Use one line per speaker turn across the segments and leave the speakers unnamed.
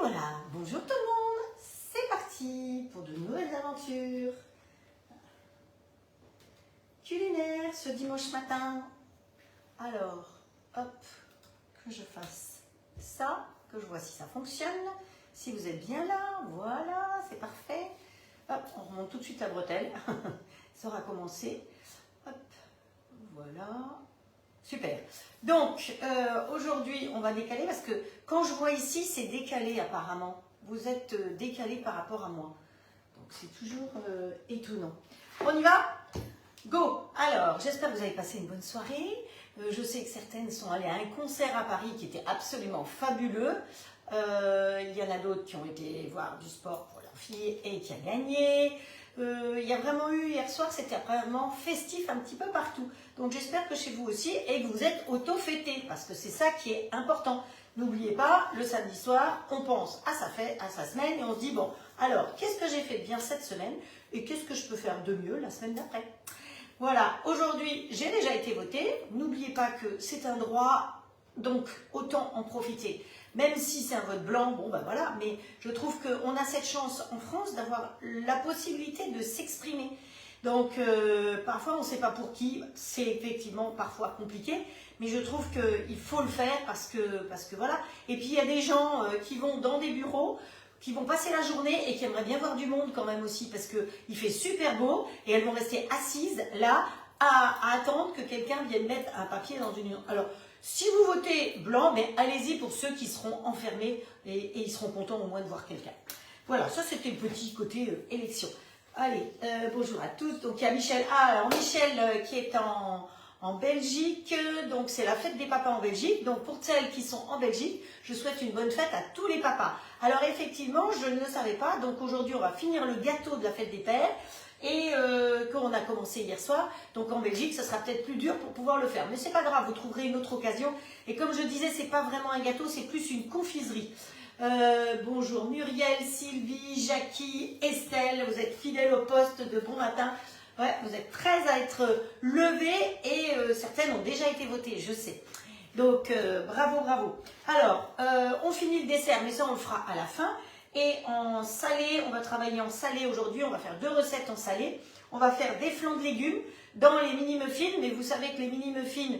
voilà, bonjour tout le monde, c'est parti pour de nouvelles aventures culinaires ce dimanche matin. Alors, hop, que je fasse ça, que je vois si ça fonctionne, si vous êtes bien là, voilà, c'est parfait. Hop, on remonte tout de suite la bretelle, ça aura commencé. Hop, voilà. Super. Donc, aujourd'hui, on va décaler parce que quand je vois ici, c'est décalé apparemment. Vous êtes décalé par rapport à moi. Donc, c'est toujours étonnant. On y va? Go! Alors, j'espère que vous avez passé une bonne soirée. Je sais que certaines sont allées à un concert à Paris qui était absolument fabuleux. Il y en a d'autres qui ont été voir du sport pour leur fille et qui a gagné. Il y a vraiment eu, hier soir, c'était vraiment festif un petit peu partout. Donc j'espère que chez vous aussi et que vous êtes auto-fêtés parce que c'est ça qui est important. N'oubliez pas, le samedi soir, on pense à sa fête, à sa semaine et on se dit, bon, alors, qu'est-ce que j'ai fait de bien cette semaine et qu'est-ce que je peux faire de mieux la semaine d'après? Voilà, aujourd'hui, j'ai déjà été votée. N'oubliez pas que c'est un droit, donc autant en profiter. Même si c'est un vote blanc, bon ben voilà, mais je trouve qu'on a cette chance en France d'avoir la possibilité de s'exprimer. Donc parfois on ne sait pas pour qui, c'est effectivement parfois compliqué, mais je trouve qu'il faut le faire parce que voilà. Et puis il y a des gens qui vont dans des bureaux, qui vont passer la journée et qui aimeraient bien voir du monde quand même aussi, parce qu'il fait super beau et elles vont rester assises là à attendre que quelqu'un vienne mettre un papier dans une urne. Alors, si vous votez blanc, mais allez-y pour ceux qui seront enfermés et ils seront contents au moins de voir quelqu'un. Voilà, ça c'était le petit côté élection. Allez, bonjour à tous. Donc il y a Michel. Ah, alors Michel qui est en Belgique. Donc c'est la fête des papas en Belgique. Donc pour celles qui sont en Belgique, je souhaite une bonne fête à tous les papas. Alors effectivement, je ne le savais pas. Donc aujourd'hui, on va finir le gâteau de la fête des pères. Et qu'on a commencé hier soir, donc en Belgique, ça sera peut-être plus dur pour pouvoir le faire. Mais c'est pas grave, vous trouverez une autre occasion. Et comme je disais, c'est pas vraiment un gâteau, c'est plus une confiserie. Bonjour Muriel, Sylvie, Jackie, Estelle, vous êtes fidèles au poste de bon matin. Ouais, vous êtes prêts à être levés et certaines ont déjà été votées, je sais. Donc bravo, bravo. Alors, on finit le dessert, mais ça on le fera à la fin. Et en salé, on va travailler en salé aujourd'hui, on va faire 2 recettes en salé. On va faire des flancs de légumes dans les mini-muffins, mais vous savez que les mini-muffins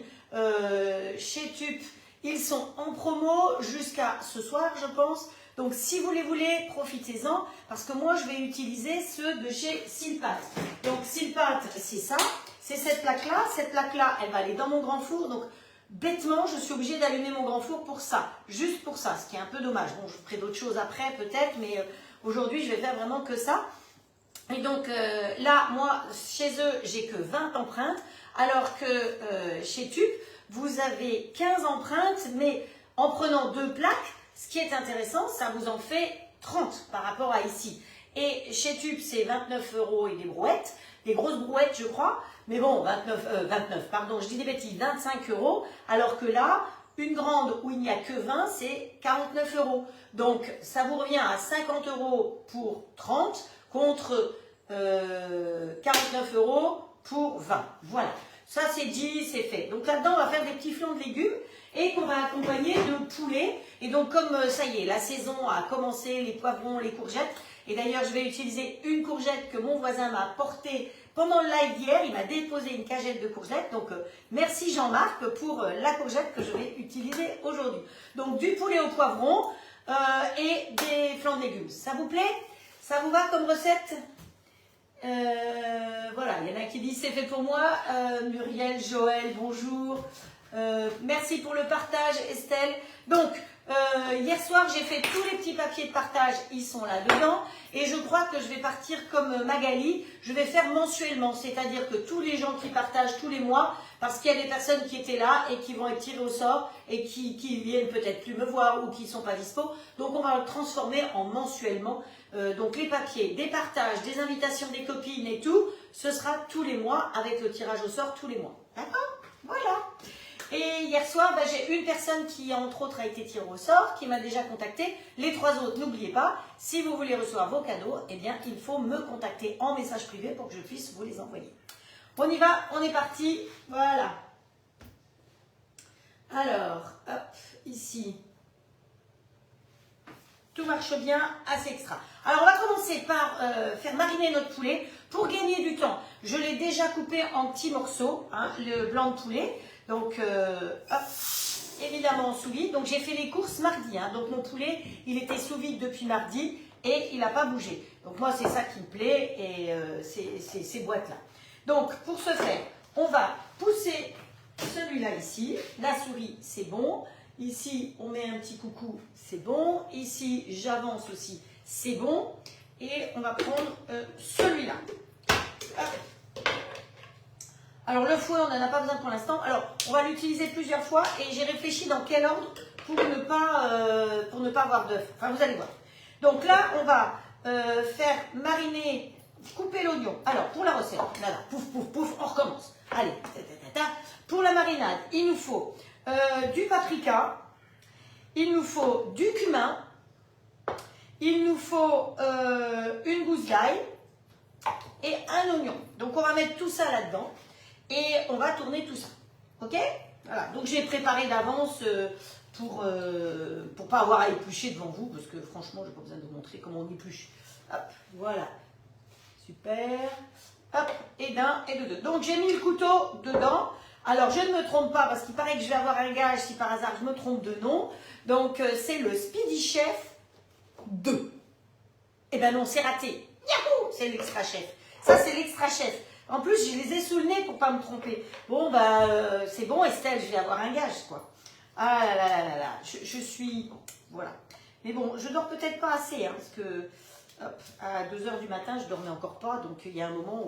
chez TUP, ils sont en promo jusqu'à ce soir, je pense. Donc si vous les voulez, profitez-en, parce que moi je vais utiliser ceux de chez Silpat. Donc Silpat, c'est ça, c'est cette plaque-là. Cette plaque-là, elle va aller dans mon grand four, donc bêtement, je suis obligée d'allumer mon grand four pour ça, juste pour ça, ce qui est un peu dommage. Bon, je ferai d'autres choses après peut-être, mais aujourd'hui, je vais faire vraiment que ça. Et donc là, moi, chez eux, j'ai que 20 empreintes, alors que chez TUP, vous avez 15 empreintes, mais en prenant 2 plaques, ce qui est intéressant, ça vous en fait 30 par rapport à ici. Et chez TUP, c'est 29 € et des brouettes, des grosses brouettes, je crois. Mais bon, 29, pardon, je dis des bêtises, 25 €, alors que là, une grande où il n'y a que 20, c'est 49 €. Donc, ça vous revient à 50 € pour 30 contre 49 € pour 20. Voilà, ça c'est dit, c'est fait. Donc là-dedans, on va faire des petits flancs de légumes et qu'on va accompagner de poulet. Et donc, comme ça y est, la saison a commencé, les poivrons, les courgettes. Et d'ailleurs, je vais utiliser une courgette que mon voisin m'a apportée pendant le live d'hier. Il m'a déposé une cagette de courgettes. Donc, merci Jean-Marc pour la courgette que je vais utiliser aujourd'hui. Donc, du poulet au poivron et des flancs de légumes. Ça vous plaît? Ça vous va comme recette? Voilà, il y en a qui disent c'est fait pour moi. Muriel, Joël, bonjour. Merci pour le partage, Estelle. Donc, hier soir, j'ai fait tous les petits papiers de partage, ils sont là-dedans. Et je crois que je vais partir comme Magali, je vais faire mensuellement. C'est-à-dire que tous les gens qui partagent tous les mois, parce qu'il y a des personnes qui étaient là et qui vont être tirées au sort et qui viennent peut-être plus me voir ou qui ne sont pas dispo. Donc, on va le transformer en mensuellement. Donc, les papiers, des partages, des invitations des copines et tout, ce sera tous les mois avec le tirage au sort tous les mois. D'accord? Voilà. Et hier soir, j'ai une personne qui, entre autres, a été tirée au sort, qui m'a déjà contacté. Les 3 autres, n'oubliez pas, si vous voulez recevoir vos cadeaux, eh bien, il faut me contacter en message privé pour que je puisse vous les envoyer. On y va, on est parti. Voilà. Alors, hop, ici. tout marche bien, assez extra. Alors, on va commencer par faire mariner notre poulet pour gagner du temps. Je l'ai déjà coupé en petits morceaux, hein, le blanc de poulet. Donc, hop, évidemment sous vide. Donc, j'ai fait les courses mardi. Hein. Donc, mon poulet, il était sous vide depuis mardi et il n'a pas bougé. Donc, moi, c'est ça qui me plaît et ces boîtes-là. Donc, pour ce faire, on va pousser celui-là ici. La souris, c'est bon. Ici, on met un petit coucou, c'est bon. Ici, j'avance aussi, c'est bon. Et on va prendre celui-là. Alors, le fouet, on n'en a pas besoin pour l'instant. Alors, on va l'utiliser plusieurs fois et j'ai réfléchi dans quel ordre pour ne pas avoir d'œuf. Enfin, vous allez voir. Donc là, on va faire mariner, couper l'oignon. Alors, pour la recette, là, pouf, pouf, pouf, on recommence. Allez, pour la marinade, il nous faut du paprika, il nous faut du cumin, il nous faut une gousse d'ail et un oignon. Donc, on va mettre tout ça là-dedans et on va tourner tout ça. Ok? Voilà. Donc, j'ai préparé d'avance pour pas avoir à éplucher devant vous parce que franchement, je n'ai pas besoin de vous montrer comment on épluche. Hop, voilà. Super. Hop, et d'un et de deux. Donc, j'ai mis le couteau dedans. Alors, je ne me trompe pas parce qu'il paraît que je vais avoir un gage si par hasard je me trompe de nom. Donc, c'est le Speedy Chef 2. Eh ben non, c'est raté. Yahoo! C'est l'extra chef. Ça, c'est l'extra chef. En plus, je les ai sous le nez pour pas me tromper. Bon, bah, c'est bon, Estelle, je vais avoir un gage, quoi. Ah là là là là là. Je suis... Voilà. Mais bon, je dors peut-être pas assez, hein, parce que... Hop, à 2 h du matin, je dormais encore pas. Donc, il y a un moment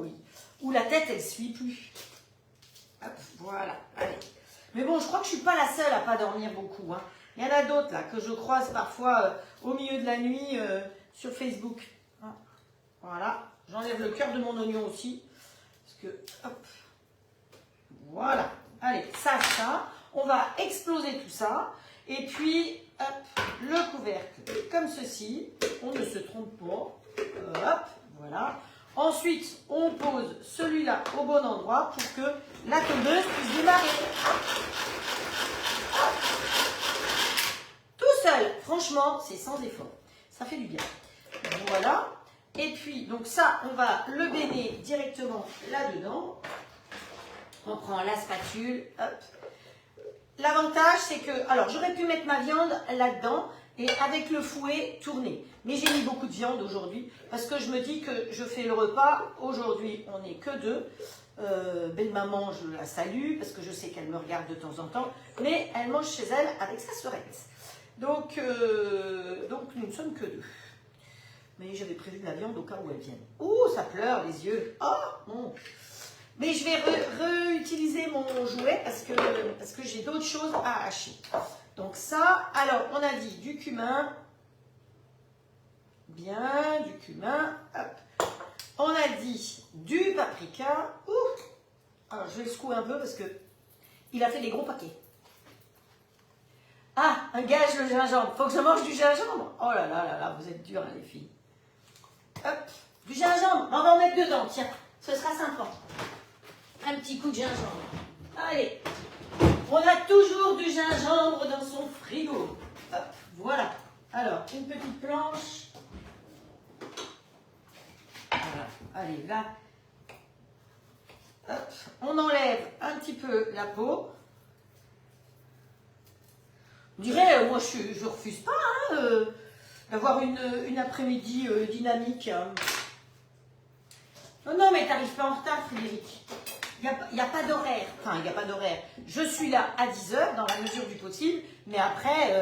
où la tête, elle ne suit plus. Hop, voilà, allez. Mais bon, je crois que je ne suis pas la seule à pas dormir beaucoup. Hein. Il y en a d'autres là que je croise parfois au milieu de la nuit sur Facebook. Ah, voilà, j'enlève le cœur de mon oignon aussi. Parce que, hop, voilà. Allez, ça. On va exploser tout ça. Et puis, hop, le couvercle comme ceci. On ne se trompe pas. Hop, voilà. Ensuite, on pose celui-là au bon endroit pour que la tondeuse puisse démarrer. Tout seul, franchement, c'est sans effort. Ça fait du bien. Voilà. Et puis, donc ça, on va le baigner directement là-dedans. On prend la spatule. Hop. L'avantage, c'est que... Alors, j'aurais pu mettre ma viande là-dedans et avec le fouet tourner. Mais j'ai mis beaucoup de viande aujourd'hui parce que je me dis que je fais le repas. Aujourd'hui, on n'est que deux. Belle maman, je la salue parce que je sais qu'elle me regarde de temps en temps. Mais elle mange chez elle avec sa sœurette. Donc nous ne sommes que deux. Mais j'avais prévu de la viande au cas où elle vienne. Ouh, ça pleure les yeux. Oh, non. Mais je vais réutiliser mon jouet parce que j'ai d'autres choses à hacher. Donc ça, alors on a dit du cumin. Bien, du cumin. Hop. On a dit du paprika. Ouh. Alors je vais le secouer un peu parce que il a fait des gros paquets. Ah, un gage le gingembre. Faut que je mange du gingembre. Oh là là là là, vous êtes durs hein, les filles. Hop, du gingembre. On va en mettre dedans, tiens. Ce sera sympa. Un petit coup de gingembre. Allez. On a toujours du gingembre dans son frigo. Hop, voilà. Alors, une petite planche. Voilà. Allez, là. Hop, on enlève un petit peu la peau. On dirait, moi je refuse pas hein, d'avoir une après-midi dynamique. Hein. Non, mais t'arrives pas en retard, Frédéric. Il n'y a pas d'horaire. Enfin, il n'y a pas d'horaire. Je suis là à 10 h dans la mesure du possible. Mais après,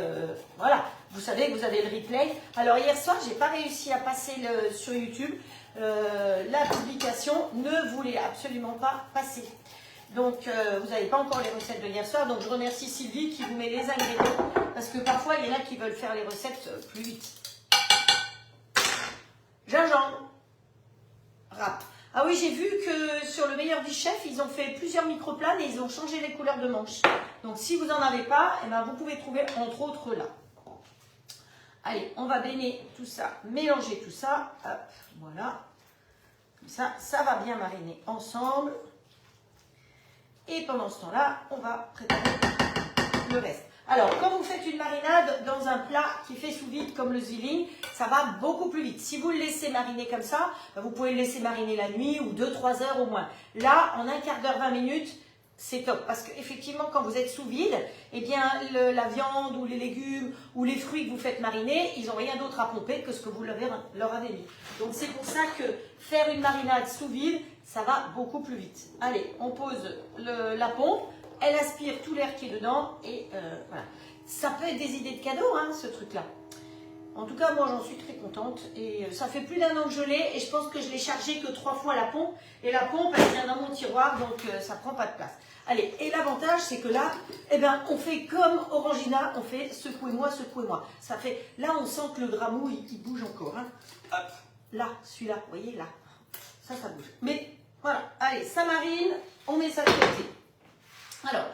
voilà. Vous savez que vous avez le replay. Alors, hier soir, je n'ai pas réussi à passer sur YouTube. La publication ne voulait absolument pas passer. Donc, vous n'avez pas encore les recettes de hier soir. Donc, je remercie Sylvie qui vous met les ingrédients. Parce que parfois, il y en a qui veulent faire les recettes plus vite. Gingembre. Râpe. Ah oui, j'ai vu que sur le meilleur du chef, ils ont fait plusieurs microplanes et ils ont changé les couleurs de manches. Donc, si vous n'en avez pas, eh ben, vous pouvez trouver entre autres là. Allez, on va baigner tout ça, mélanger tout ça. Hop, voilà. Comme ça va bien mariner ensemble. Et pendant ce temps-là, on va préparer le reste. Alors, quand vous faites une marinade dans un plat qui fait sous vide comme le zwilling, ça va beaucoup plus vite. Si vous le laissez mariner comme ça, vous pouvez le laisser mariner la nuit ou 2-3 heures au moins. Là, en un quart d'heure, 20 minutes, c'est top. Parce qu'effectivement, quand vous êtes sous vide, eh bien, la viande ou les légumes ou les fruits que vous faites mariner, ils n'ont rien d'autre à pomper que ce que vous leur avez mis. Donc, c'est pour ça que faire une marinade sous vide, ça va beaucoup plus vite. Allez, on pose la pompe. Elle aspire tout l'air qui est dedans et voilà. Ça peut être des idées de cadeaux, hein, ce truc-là. En tout cas, moi, j'en suis très contente. Et ça fait plus d'1 an que je l'ai et je pense que je l'ai chargé que 3 fois la pompe. Et la pompe, elle vient dans mon tiroir, donc ça prend pas de place. Allez, et l'avantage, c'est que là, eh ben, on fait comme Orangina, on fait secouez-moi, secouez-moi. Ça fait, là, on sent que le gramou, il bouge encore. Hein. Hop, là, celui-là, vous voyez, là. Ça bouge. Mais voilà, allez, ça marine, on met ça de côté. Alors,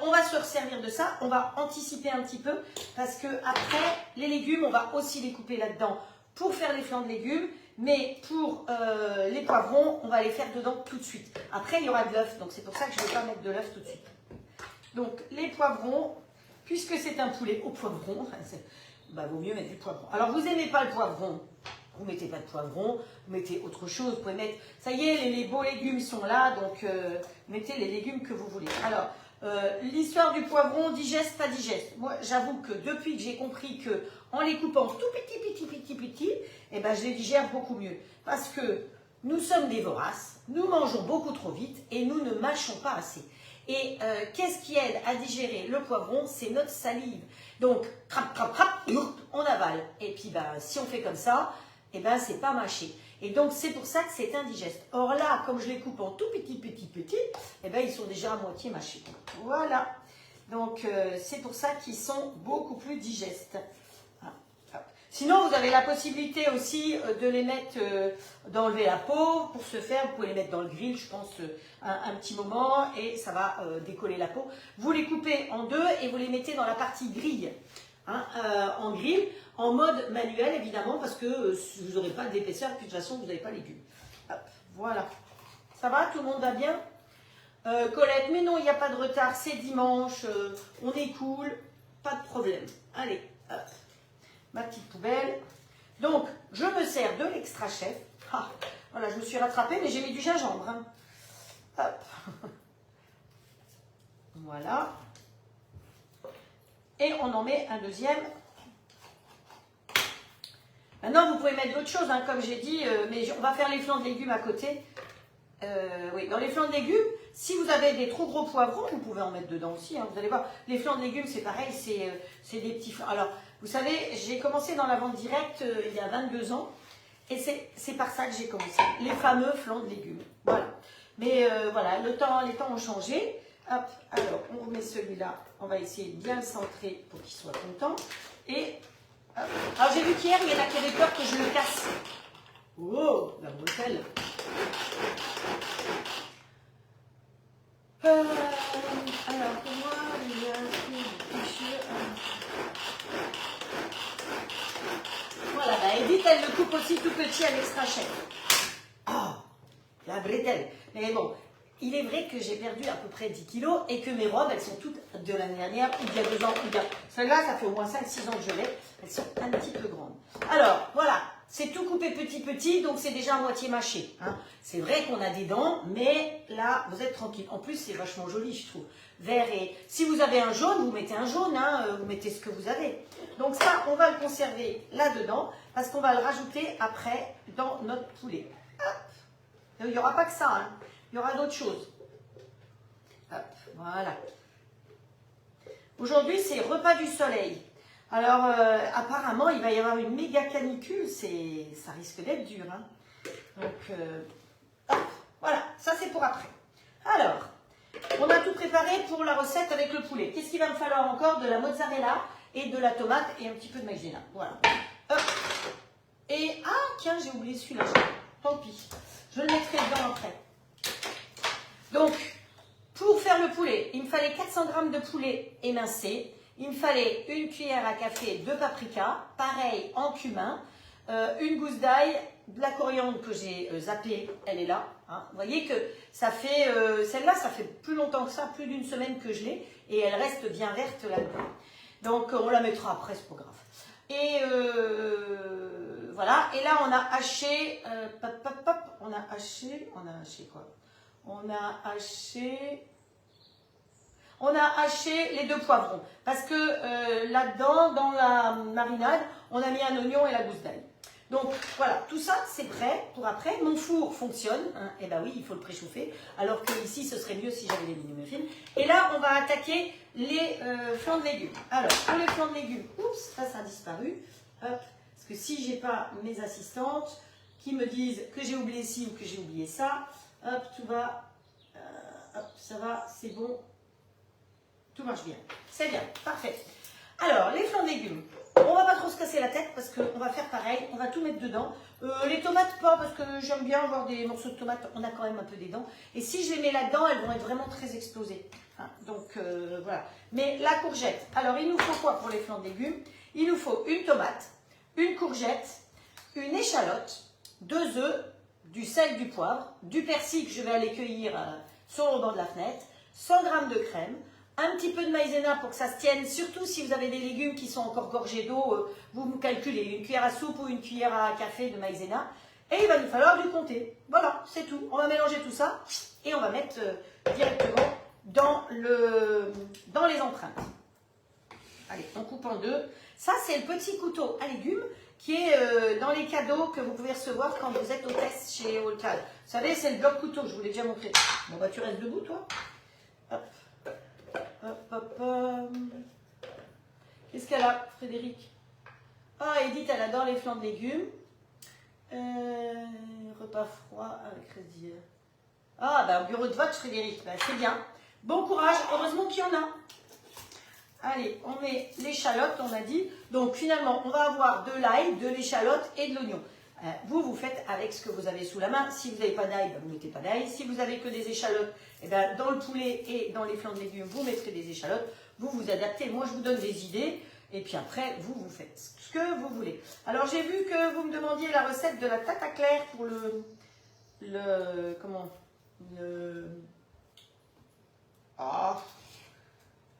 on va se resservir de ça, on va anticiper un petit peu parce que après les légumes, on va aussi les couper là-dedans pour faire les flancs de légumes, mais pour les poivrons, on va les faire dedans tout de suite. Après, il y aura de l'œuf, donc c'est pour ça que je ne vais pas mettre de l'œuf tout de suite. Donc, les poivrons, puisque c'est un poulet au poivron, bah, vaut mieux mettre du poivron. Alors, vous n'aimez pas le poivron? Vous mettez pas de poivron, vous mettez autre chose, vous pouvez mettre, ça y est, les beaux légumes sont là, donc mettez les légumes que vous voulez. Alors, l'histoire du poivron, digeste, pas digeste. Moi, j'avoue que depuis que j'ai compris que en les coupant tout petit, eh ben, je les digère beaucoup mieux. Parce que nous sommes des voraces, nous mangeons beaucoup trop vite et nous ne mâchons pas assez. Et qu'est-ce qui aide à digérer le poivron? C'est notre salive. Donc, crap, on avale. Et puis, ben, si on fait comme ça, eh ben, c'est pas mâché. Et donc, c'est pour ça que c'est indigeste. Or là, comme je les coupe en tout petit, eh ben, ils sont déjà à moitié mâchés. Voilà. Donc, c'est pour ça qu'ils sont beaucoup plus digestes. Sinon, vous avez la possibilité aussi de les mettre, d'enlever la peau. Pour ce faire, vous pouvez les mettre dans le grill, je pense, un petit moment, et ça va décoller la peau. Vous les coupez en deux et vous les mettez dans la partie grille. Hein, en grill, en mode manuel évidemment, parce que vous n'aurez pas d'épaisseur, puis de toute façon, vous n'avez pas les légumes. Hop, voilà. Ça va? Tout le monde va bien? Colette, mais non, il n'y a pas de retard, c'est dimanche, on est cool, pas de problème. Allez, hop. Ma petite poubelle. Donc, je me sers de l'extra chef. Ah, voilà, je me suis rattrapée, mais j'ai mis du gingembre. Hein. Hop. Voilà. Et on en met un deuxième. Maintenant, vous pouvez mettre d'autres choses, hein, comme j'ai dit, mais on va faire les flancs de légumes à côté. Oui, dans les flancs de légumes, si vous avez des trop gros poivrons, vous pouvez en mettre dedans aussi. Hein, vous allez voir, les flancs de légumes, c'est pareil, c'est des petits flancs. Alors, vous savez, j'ai commencé dans la vente directe il y a 22 ans, et c'est par ça que j'ai commencé. Les fameux flancs de légumes. Voilà. Mais voilà, les temps ont changé. Hop, alors, on remet celui-là. On va essayer de bien le centrer pour qu'il soit content. Et, hop. Alors, j'ai vu qu'hier, il y en a qui avaient peur que je le casse. Oh, la bretelle. Alors, pour moi, il y a un truc fichu. Voilà, bah Edith, elle le coupe aussi tout petit à l'extra chef. Oh, la bretelle. Mais bon, il est vrai que j'ai perdu à peu près 10 kilos et que mes robes, elles sont toutes de l'année dernière, ou il y a 2 ans, ou il y a... Celle-là, ça fait au moins 5-6 ans que je l'ai. Elles sont un petit peu grandes. Alors, voilà. C'est tout coupé petit, donc c'est déjà à moitié mâché. Hein. C'est vrai qu'on a des dents, mais là, vous êtes tranquille. En plus, c'est vachement joli, je trouve. Vert et... Si vous avez un jaune, vous mettez un jaune, hein, vous mettez ce que vous avez. Donc ça, on va le conserver là-dedans, parce qu'on va le rajouter après dans notre poulet. Hop. Il n'y aura pas que ça, hein. Il y aura d'autres choses. Hop, voilà. Aujourd'hui, c'est repas du soleil. Alors, apparemment, il va y avoir une méga canicule, ça risque d'être dur. Hein. Donc, hop, voilà, ça c'est pour après. Alors, on a tout préparé pour la recette avec le poulet. Qu'est-ce qu'il va me falloir encore? De la mozzarella et de la tomate et un petit peu de maïzena. Voilà. Hop. Et, ah, tiens, j'ai oublié celui-là. Tant pis. Je le mettrai dedans après. Donc, pour faire le poulet, il me fallait 400 g de poulet émincé. Il me fallait une cuillère à café de paprika, pareil en cumin, une gousse d'ail, de la coriandre que j'ai zappée, elle est là. Hein. Vous voyez que ça fait, celle-là, ça fait plus longtemps que ça, plus d'une semaine que je l'ai. et elle reste bien verte là-dedans. Donc on la mettra après, c'est pas grave. Et voilà, et là on a haché, on a haché quoi? On a haché les 2 poivrons, parce que là-dedans, dans la marinade, on a mis un oignon et la gousse d'ail. Donc voilà, tout ça c'est prêt pour après. Mon four fonctionne, hein, et ben oui, il faut le préchauffer, alors que ici ce serait mieux si j'avais des mini-muffins. Et là, on va attaquer les flancs de légumes. Alors, pour les flancs de légumes, oups, ça a disparu. Hop, parce que si j'ai pas mes assistantes qui me disent que j'ai oublié ci ou que j'ai oublié ça, hop, tout va, hop, ça va, c'est bon, tout marche bien. C'est bien, parfait. Alors, les flancs de légumes. On va pas trop se casser la tête parce qu'on va faire pareil, on va tout mettre dedans. Les tomates pas, parce que j'aime bien avoir des morceaux de tomates, on a quand même un peu des dents. Et si je les mets là-dedans, elles vont être vraiment très explosées. Hein, donc voilà. Mais la courgette, alors il nous faut quoi pour les flancs de légumes? Il nous faut une tomate, une courgette, une échalote, 2 œufs, du sel, du poivre, du persil que je vais aller cueillir sur le bord de la fenêtre, 100 g de crème, un petit peu de maïzena pour que ça se tienne, surtout si vous avez des légumes qui sont encore gorgés d'eau, vous calculez une cuillère à soupe ou une cuillère à café de maïzena, et il va nous falloir du comté. Voilà, c'est tout. On va mélanger tout ça et on va mettre directement dans les empreintes. Allez, on coupe en 2. Ça, c'est le petit couteau à légumes qui est dans les cadeaux que vous pouvez recevoir quand vous êtes hôtesse chez Olcal. Vous savez, c'est le bloc couteau, je vous l'ai déjà montré. Bon, bah, tu restes debout, toi. Hop. Hop, hop, hop. Qu'est-ce qu'elle a, Frédéric? Ah, Edith, elle adore les flancs de légumes. Repas froid avec crédit. Ah, bah, au bureau de vote, Frédéric. Bah, c'est bien. Bon courage. Heureusement qu'il y en a. Allez, on met l'échalote, on a dit. Donc, finalement, on va avoir de l'ail, de l'échalote et de l'oignon. Vous faites avec ce que vous avez sous la main. Si vous n'avez pas d'ail, vous ne mettez pas d'ail. Si vous n'avez que des échalotes, eh bien, dans le poulet et dans les flancs de légumes, vous mettrez des échalotes. Vous vous adaptez. Moi, je vous donne des idées. Et puis après, vous faites ce que vous voulez. Alors, j'ai vu que vous me demandiez la recette de la tarte à clair pour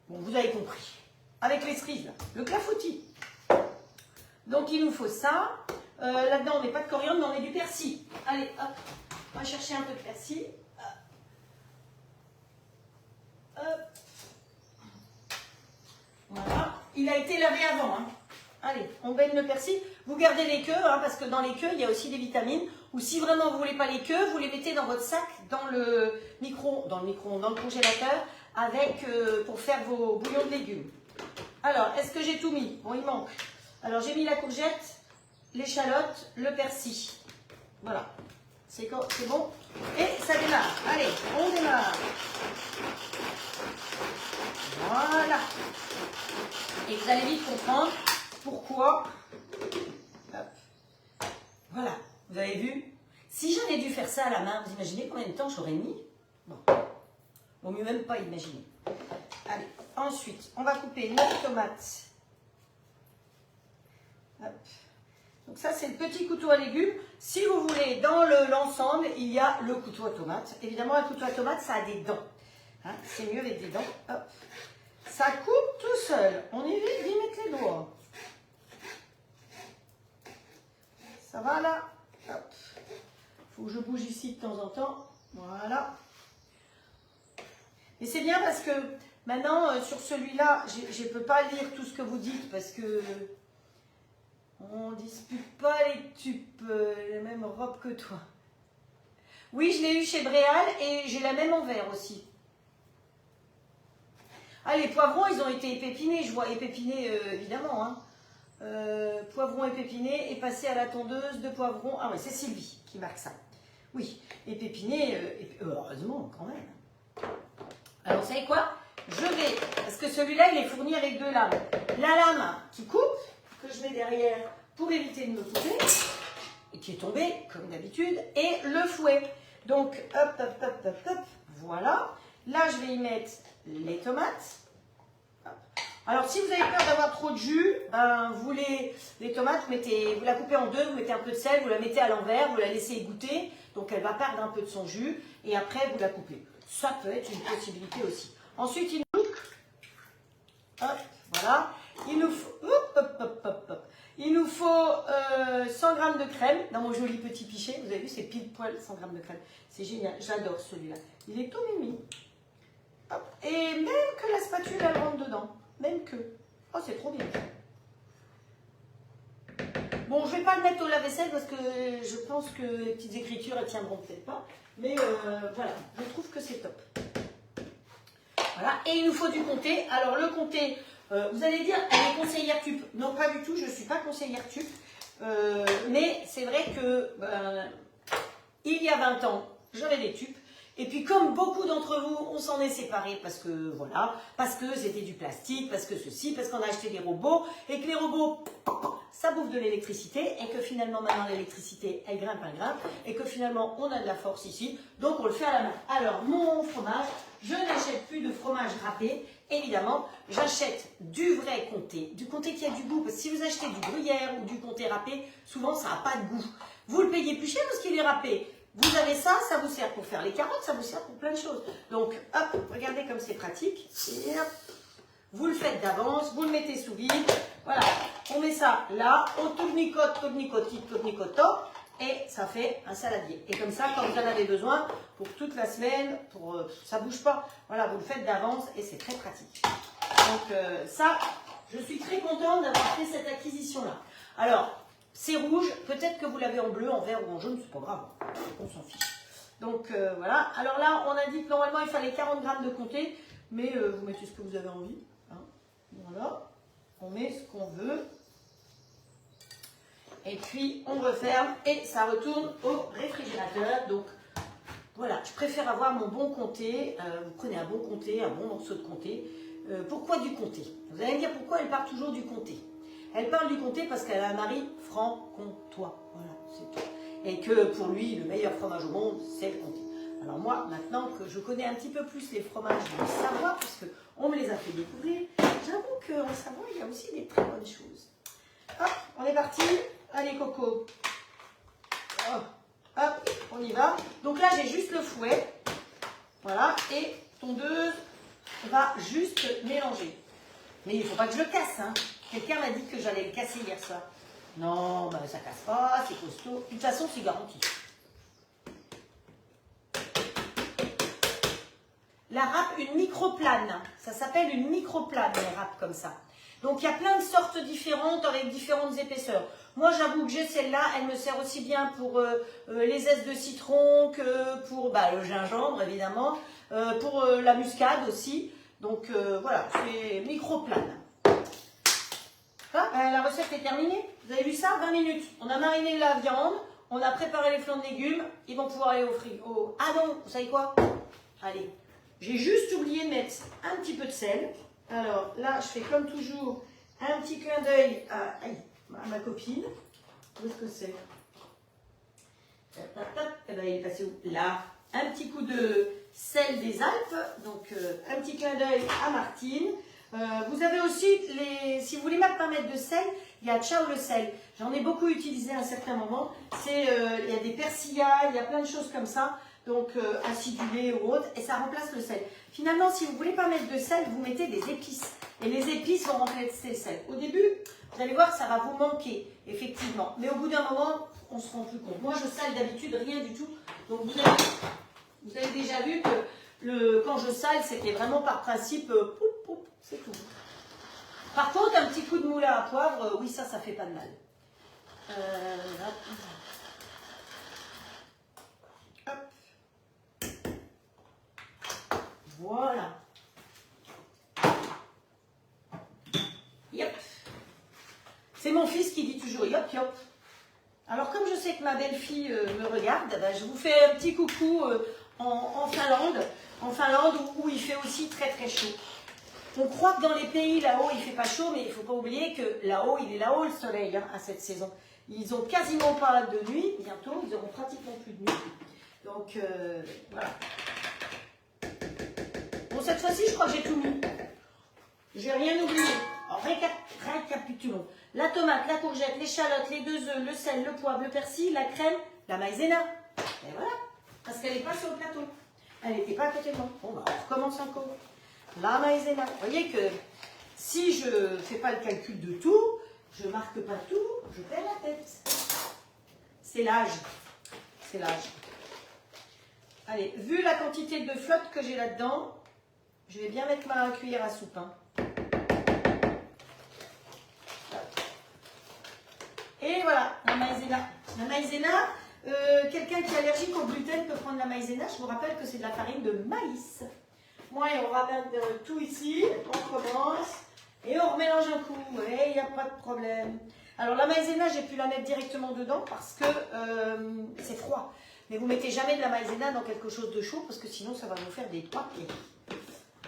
bon, vous avez compris. Avec les cerises, là. Le clafoutis. Donc, il nous faut ça. Là-dedans, on met pas de coriandre, mais on met du persil. Allez, hop, on va chercher un peu de persil. Hop. Voilà. Il a été lavé avant. Hein. Allez, on baigne le persil. Vous gardez les queues, hein, parce que dans les queues, il y a aussi des vitamines. Ou si vraiment vous ne voulez pas les queues, vous les mettez dans votre sac, dans le congélateur, avec, pour faire vos bouillons de légumes. Alors, est-ce que j'ai tout mis? Bon, il manque. Alors, j'ai mis la courgette, l'échalote, le persil. Voilà. C'est bon. Et ça démarre. Allez, on démarre. Voilà. Et vous allez vite comprendre pourquoi. Hop. Voilà. Vous avez vu? Si j'avais dû faire ça à la main, vous imaginez combien de temps j'aurais mis? Bon. Vaut mieux même pas imaginer. Allez. Ensuite, on va couper notre tomate. Hop. Donc ça, c'est le petit couteau à légumes. Si vous voulez, dans l'ensemble, il y a le couteau à tomate. Évidemment, un couteau à tomate, ça a des dents. Hein, c'est mieux avec des dents. Hop. Ça coupe tout seul. On évite d'y mettre les doigts. Ça va là? Hop. Faut que je bouge ici de temps en temps. Voilà. Et c'est bien parce que maintenant, sur celui-là, je ne peux pas lire tout ce que vous dites parce que on ne dispute pas les tubes, la même robe que toi. Oui, je l'ai eu chez Bréal et j'ai la même en vert aussi. Ah, les poivrons, ils ont été épépinés, je vois épépinés évidemment. Hein. Poivrons épépinés et passés à la tondeuse de poivrons. Ah oui, c'est Sylvie qui marque ça. Oui, épépinés, heureusement quand même. Alors, vous savez quoi? Je vais, parce que celui-là, il est fourni avec 2 lames. La lame qui coupe, que je mets derrière pour éviter de me couper, et qui est tombée, comme d'habitude, et le fouet. Donc, hop, hop, hop, hop, hop, voilà. Là, je vais y mettre les tomates. Hop. Alors, si vous avez peur d'avoir trop de jus, ben, les tomates, vous la coupez en 2, vous mettez un peu de sel, vous la mettez à l'envers, vous la laissez égoutter, donc elle va perdre un peu de son jus, et après, vous la coupez. Ça peut être une possibilité aussi. Ensuite, il nous Voilà. Il nous faut, il nous faut 100 g de crème dans mon joli petit pichet. Vous avez vu, c'est pile poil 100 g de crème. C'est génial, j'adore celui-là. Il est tout mimi. Hop. Et même que la spatule, elle rentre dedans. Même que. Oh, c'est trop bien. Bon, je ne vais pas le mettre au lave-vaisselle parce que je pense que les petites écritures, elles tiendront peut-être pas. Mais voilà, je trouve que c'est top. Voilà, et il nous faut du comté. Alors, le comté, vous allez dire, elle est conseillère TUP. Non, pas du tout, je ne suis pas conseillère TUP. Mais c'est vrai que il y a 20 ans, j'avais des tubes. Et puis comme beaucoup d'entre vous, on s'en est séparés parce que voilà, parce que c'était du plastique, parce que ceci, parce qu'on a acheté des robots et que les robots, ça bouffe de l'électricité et que finalement maintenant l'électricité, elle grimpe, et que finalement on a de la force ici, donc on le fait à la main. Alors mon fromage, je n'achète plus de fromage râpé, évidemment, j'achète du vrai comté, du comté qui a du goût, parce que si vous achetez du gruyère ou du comté râpé, souvent ça n'a pas de goût. Vous le payez plus cher parce qu'il est râpé. Vous avez ça, ça vous sert pour faire les carottes, ça vous sert pour plein de choses. Donc, hop, regardez comme c'est pratique. Et hop, vous le faites d'avance, vous le mettez sous vide. Voilà, on met ça là, on tournicote, et ça fait un saladier. Et comme ça, quand vous en avez besoin, pour toute la semaine, ça ne bouge pas. Voilà, vous le faites d'avance et c'est très pratique. Donc ça, je suis très contente d'avoir fait cette acquisition-là. Alors, c'est rouge, peut-être que vous l'avez en bleu, en vert ou en jaune, c'est pas grave, on s'en fiche. Donc voilà, alors là on a dit que normalement il fallait 40 g de comté, mais vous mettez ce que vous avez envie. Hein. Voilà, on met ce qu'on veut. Et puis on referme et ça retourne au réfrigérateur. Donc voilà, je préfère avoir mon bon comté. Vous prenez un bon comté, un bon morceau de comté. Pourquoi du comté? Vous allez me dire pourquoi elle part toujours du comté. Elle parle du comté parce qu'elle a un mari franc-comtois. Voilà, c'est tout. Et que pour lui, le meilleur fromage au monde, c'est le comté. Alors moi, maintenant que je connais un petit peu plus les fromages du Savoie, puisque on me les a fait découvrir, j'avoue qu'en Savoie, il y a aussi des très bonnes choses. Hop, on est parti. Allez, Coco. Hop, hop, on y va. Donc là, j'ai juste le fouet. Voilà, et tondeuse va juste mélanger. Mais il ne faut pas que je le casse, hein. Quelqu'un m'a dit que j'allais le casser hier soir. Non, ben, ça casse pas, c'est costaud. De toute façon, c'est garanti. La râpe, une microplane. Ça s'appelle une microplane, les râpes comme ça. Donc, il y a plein de sortes différentes avec différentes épaisseurs. Moi, j'avoue que j'ai celle-là. Elle me sert aussi bien pour les zestes de citron que pour le gingembre, évidemment. Pour la muscade aussi. Donc, voilà, c'est microplane. La recette est terminée. Vous avez vu ça? 20 minutes. On a mariné la viande, on a préparé les flancs de légumes. Ils vont pouvoir aller au frigo. Ah non, vous savez quoi? Allez, j'ai juste oublié de mettre un petit peu de sel. Alors là, je fais comme toujours un petit clin d'œil à ma copine. Où est-ce que c'est? Eh ben, il est passé où? Là. Un petit coup de sel des Alpes. Donc, un petit clin d'œil à Martine. Vous avez aussi, si vous voulez même pas mettre de sel, il y a Ciao le sel. J'en ai beaucoup utilisé à un certain moment. Il y a des persillas, il y a plein de choses comme ça. Donc acidulé ou autre, et ça remplace le sel. Finalement, si vous ne voulez pas mettre de sel, vous mettez des épices. Et les épices vont remplacer le sel. Au début, vous allez voir, ça va vous manquer, effectivement. Mais au bout d'un moment, on se rend plus compte. Moi, je sale d'habitude rien du tout. Donc vous avez déjà vu que quand je sale, c'était vraiment par principe, c'est tout. Par contre, un petit coup de moulin à poivre, oui, ça fait pas de mal. Hop. Voilà. Yop. C'est mon fils qui dit toujours yop yop. Alors comme je sais que ma belle-fille me regarde, je vous fais un petit coucou en Finlande où il fait aussi très très chaud. On croit que dans les pays là-haut il fait pas chaud, mais il ne faut pas oublier que là-haut il est là-haut le soleil à cette saison. Ils ont quasiment pas de nuit, bientôt ils auront pratiquement plus de nuit. Donc voilà. Bon, cette fois-ci je crois que j'ai tout mis. J'ai rien oublié. Alors, récapitulons. La tomate, la courgette, l'échalote, les 2 œufs, le sel, le poivre, le persil, la crème, la maïzena. Et voilà. Parce qu'elle n'est pas sur le plateau. Elle n'était pas à côté de moi. Bon, on recommence encore. La maïzena. Vous voyez que Si je ne fais pas le calcul de tout, je ne marque pas tout, je perds la tête. C'est l'âge. C'est l'âge. Allez, vu la quantité de flotte que j'ai là-dedans, je vais bien mettre ma cuillère à soupe. Hein. Et voilà, la maïzena. La maïzena, quelqu'un qui est allergique au gluten peut prendre la maïzena. Je vous rappelle que c'est de la farine de maïs. Moi, on ramène tout ici, on commence et on remélange un coup. Et il n'y a pas de problème. Alors la maïzena, j'ai pu la mettre directement dedans parce que c'est froid. Mais vous ne mettez jamais de la maïzena dans quelque chose de chaud parce que sinon ça va vous faire des papiers.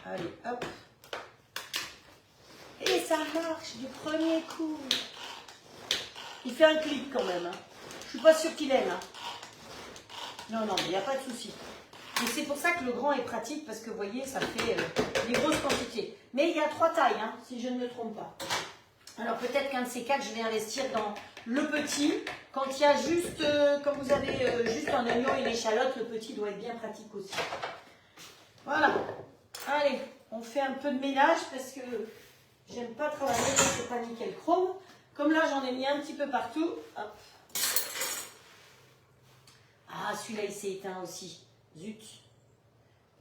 Allez, hop. Et ça marche du premier coup. Il fait un clic quand même. Hein. Je ne suis pas sûre qu'il aime. Hein. Non, non, il n'y a pas de souci. Et c'est pour ça que le grand est pratique parce que vous voyez, ça fait des grosses quantités. Mais il y a 3 tailles, hein, si je ne me trompe pas. Alors peut-être qu'un de ces 4, je vais investir dans le petit. Quand il y a juste, quand vous avez juste un oignon et une échalote, le petit doit être bien pratique aussi. Voilà. Allez, on fait un peu de ménage parce que j'aime pas travailler quand c'est pas nickel chrome. Comme là, j'en ai mis un petit peu partout. Hop. Ah, celui-là, il s'est éteint aussi. Zut.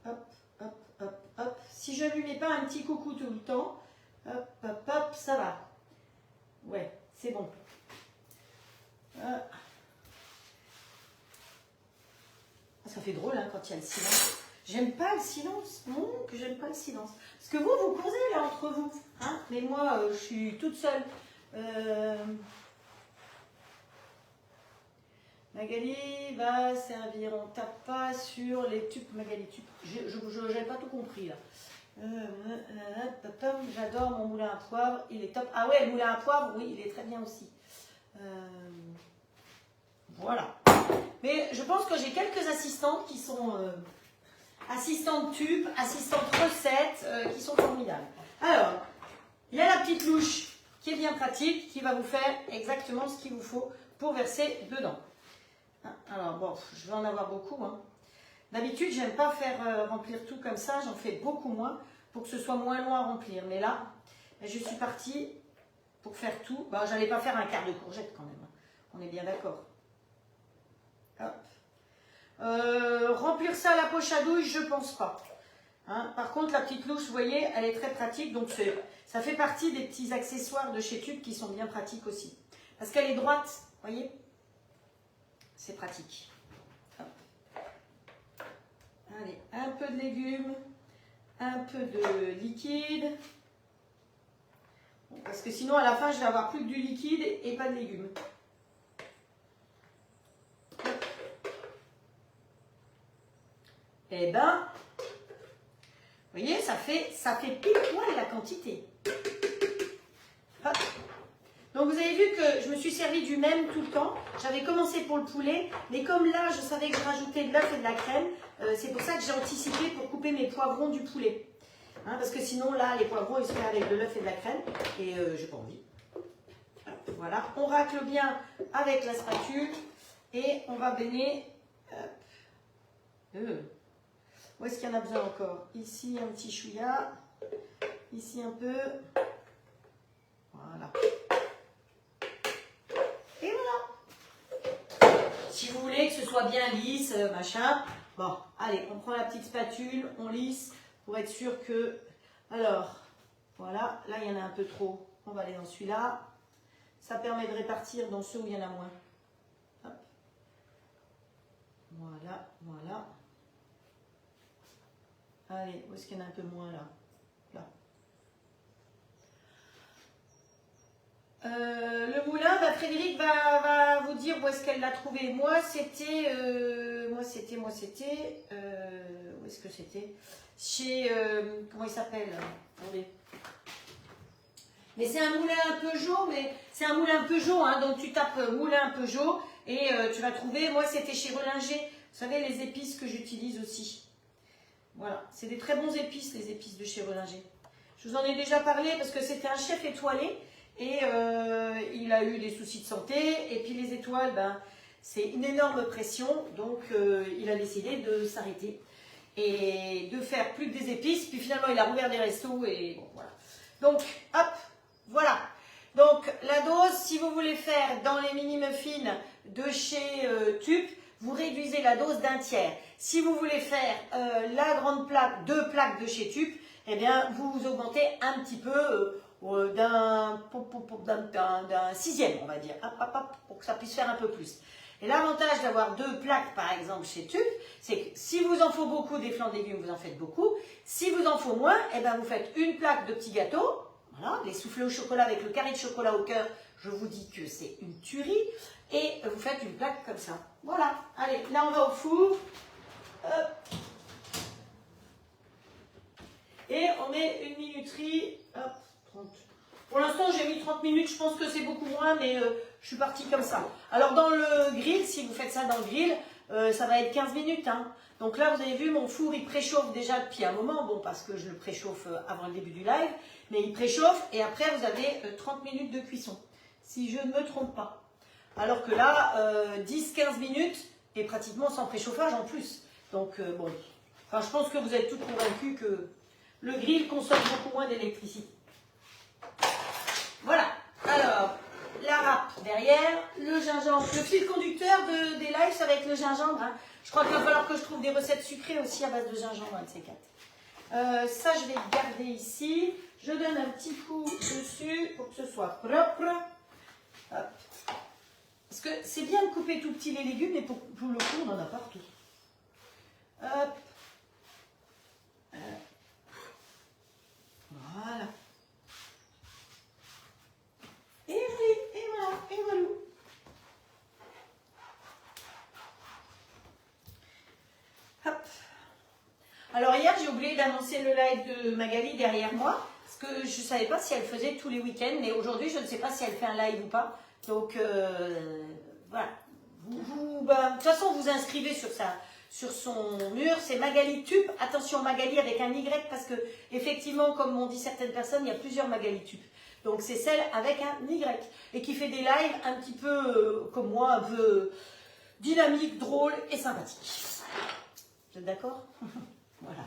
Hop, hop, hop, hop. Si je ne lui mets pas un petit coucou tout le temps, hop, hop, hop, ça va. Ouais, c'est bon. Ça fait drôle hein, quand il y a le silence. J'aime pas le silence. Non, que j'aime pas le silence. Parce que vous causez là entre vous. Hein, mais moi, je suis toute seule. Magali va servir. On tape pas sur les tubes. Magali, je n'avais pas tout compris là. J'adore mon moulin à poivre. Il est top. Ah ouais, le moulin à poivre, oui, il est très bien aussi. Voilà. Mais je pense que j'ai quelques assistantes qui sont assistantes tubes, assistantes recettes, qui sont formidables. Alors, il y a la petite louche qui est bien pratique, qui va vous faire exactement ce qu'il vous faut pour verser dedans. Alors, bon, je vais en avoir beaucoup. Hein. D'habitude, je n'aime pas faire remplir tout comme ça, j'en fais beaucoup moins pour que ce soit moins long à remplir. Mais là, je suis partie pour faire tout. Bon, je n'allais pas faire un quart de courgette quand même. On est bien d'accord. Remplir ça à la poche à douille, je ne pense pas. Hein, par contre, la petite louche, vous voyez, elle est très pratique. Donc, ça fait partie des petits accessoires de chez Tube qui sont bien pratiques aussi. Parce qu'elle est droite, vous voyez. C'est pratique. Hop. Allez, un peu de légumes, un peu de liquide. Bon, parce que sinon, à la fin, je vais avoir plus que du liquide et pas de légumes. Eh ben, vous voyez, ça fait pile poil la quantité. Hop. Donc vous avez vu que je me suis servi du même tout le temps. J'avais commencé pour le poulet, mais comme là, je savais que je rajoutais de l'œuf et de la crème, c'est pour ça que j'ai anticipé pour couper mes poivrons du poulet. Hein, parce que sinon, là, les poivrons, ils se font avec de l'œuf et de la crème, et j'ai pas envie. Hop, voilà, on racle bien avec la spatule, et on va baigner. Où est-ce qu'il y en a besoin encore? Ici, un petit chouïa. Ici, un peu. Voilà. Et voilà. Si vous voulez que ce soit bien lisse, machin. Bon, allez, on prend la petite spatule, on lisse pour être sûr que... Alors, voilà. Là, il y en a un peu trop. On va aller dans celui-là. Ça permet de répartir dans ceux où il y en a moins. Hop. Voilà, voilà. Allez, où est-ce qu'il y en a un peu moins là? Là. Le moulin, bah, Frédéric va vous dire où est-ce qu'elle l'a trouvé. Moi, c'était... où est-ce que c'était? Chez... comment il s'appelle? Attendez. Mais c'est un moulin un Peugeot, mais c'est un moulin Peugeot, hein, donc tu tapes moulin Peugeot et tu vas trouver... Moi, c'était chez Relinger. Vous savez, les épices que j'utilise aussi. Voilà, c'est des très bons épices, les épices de chez Relinger. Je vous en ai déjà parlé parce que c'était un chef étoilé et il a eu des soucis de santé. Et puis les étoiles, ben, c'est une énorme pression, donc il a décidé de s'arrêter et de faire plus que des épices. Puis finalement, il a rouvert des restos et bon, voilà. Donc, hop, voilà. Donc, la dose, si vous voulez faire dans les mini-muffins de chez Tup, vous réduisez la dose d'un tiers. Si vous voulez faire la grande plaque, 2 plaques de chez Tup, eh bien, vous augmentez un petit peu d'un sixième, on va dire, hop, hop, hop, pour que ça puisse faire un peu plus. Et l'avantage d'avoir 2 plaques, par exemple, chez Tup, c'est que si vous en faut beaucoup des flancs de légumes, vous en faites beaucoup. Si vous en faut moins, eh bien, vous faites une plaque de petits gâteaux. Voilà, les soufflés au chocolat avec le carré de chocolat au cœur, je vous dis que c'est une tuerie. Et vous faites une plaque comme ça. Voilà, allez, là on va au four. Hop. Et on met une minuterie. Hop, 30. Pour l'instant, j'ai mis 30 minutes, je pense que c'est beaucoup moins, mais je suis partie comme ça. Alors dans le grill, si vous faites ça dans le grill, ça va être 15 minutes. Hein. Donc là, vous avez vu, mon four, il préchauffe déjà depuis un moment. Bon, parce que je le préchauffe avant le début du live. Mais il préchauffe et après, vous avez 30 minutes de cuisson. Si je ne me trompe pas. Alors que là, 10-15 minutes et pratiquement sans préchauffage en plus. Donc bon, enfin, je pense que vous êtes toutes convaincus que le grill consomme beaucoup moins d'électricité. Voilà. Alors, la râpe derrière, le gingembre. Le fil conducteur des lives, ça va être le gingembre. Hein. Je crois qu'il va falloir que je trouve des recettes sucrées aussi à base de gingembre, un de ces 4. Ça, je vais garder ici. Je donne un petit coup dessus pour que ce soit propre. Hop. Parce que c'est bien de couper tout petit les légumes, mais pour le coup, on en a partout. Hop. Voilà. Et oui, et voilà, et voilà. Hop. Alors hier, j'ai oublié d'annoncer le live de Magali derrière moi, parce que je ne savais pas si elle faisait tous les week-ends, mais aujourd'hui, je ne sais pas si elle fait un live ou pas. Donc, voilà. De toute façon, vous inscrivez sur son mur, c'est Magali Tup. Attention, Magali avec un Y, parce que effectivement, comme m'ont dit certaines personnes, il y a plusieurs Magali Tup. Donc, c'est celle avec un Y, et qui fait des lives un petit peu, comme moi, un peu dynamique, drôle et sympathique. Vous êtes d'accord? Voilà.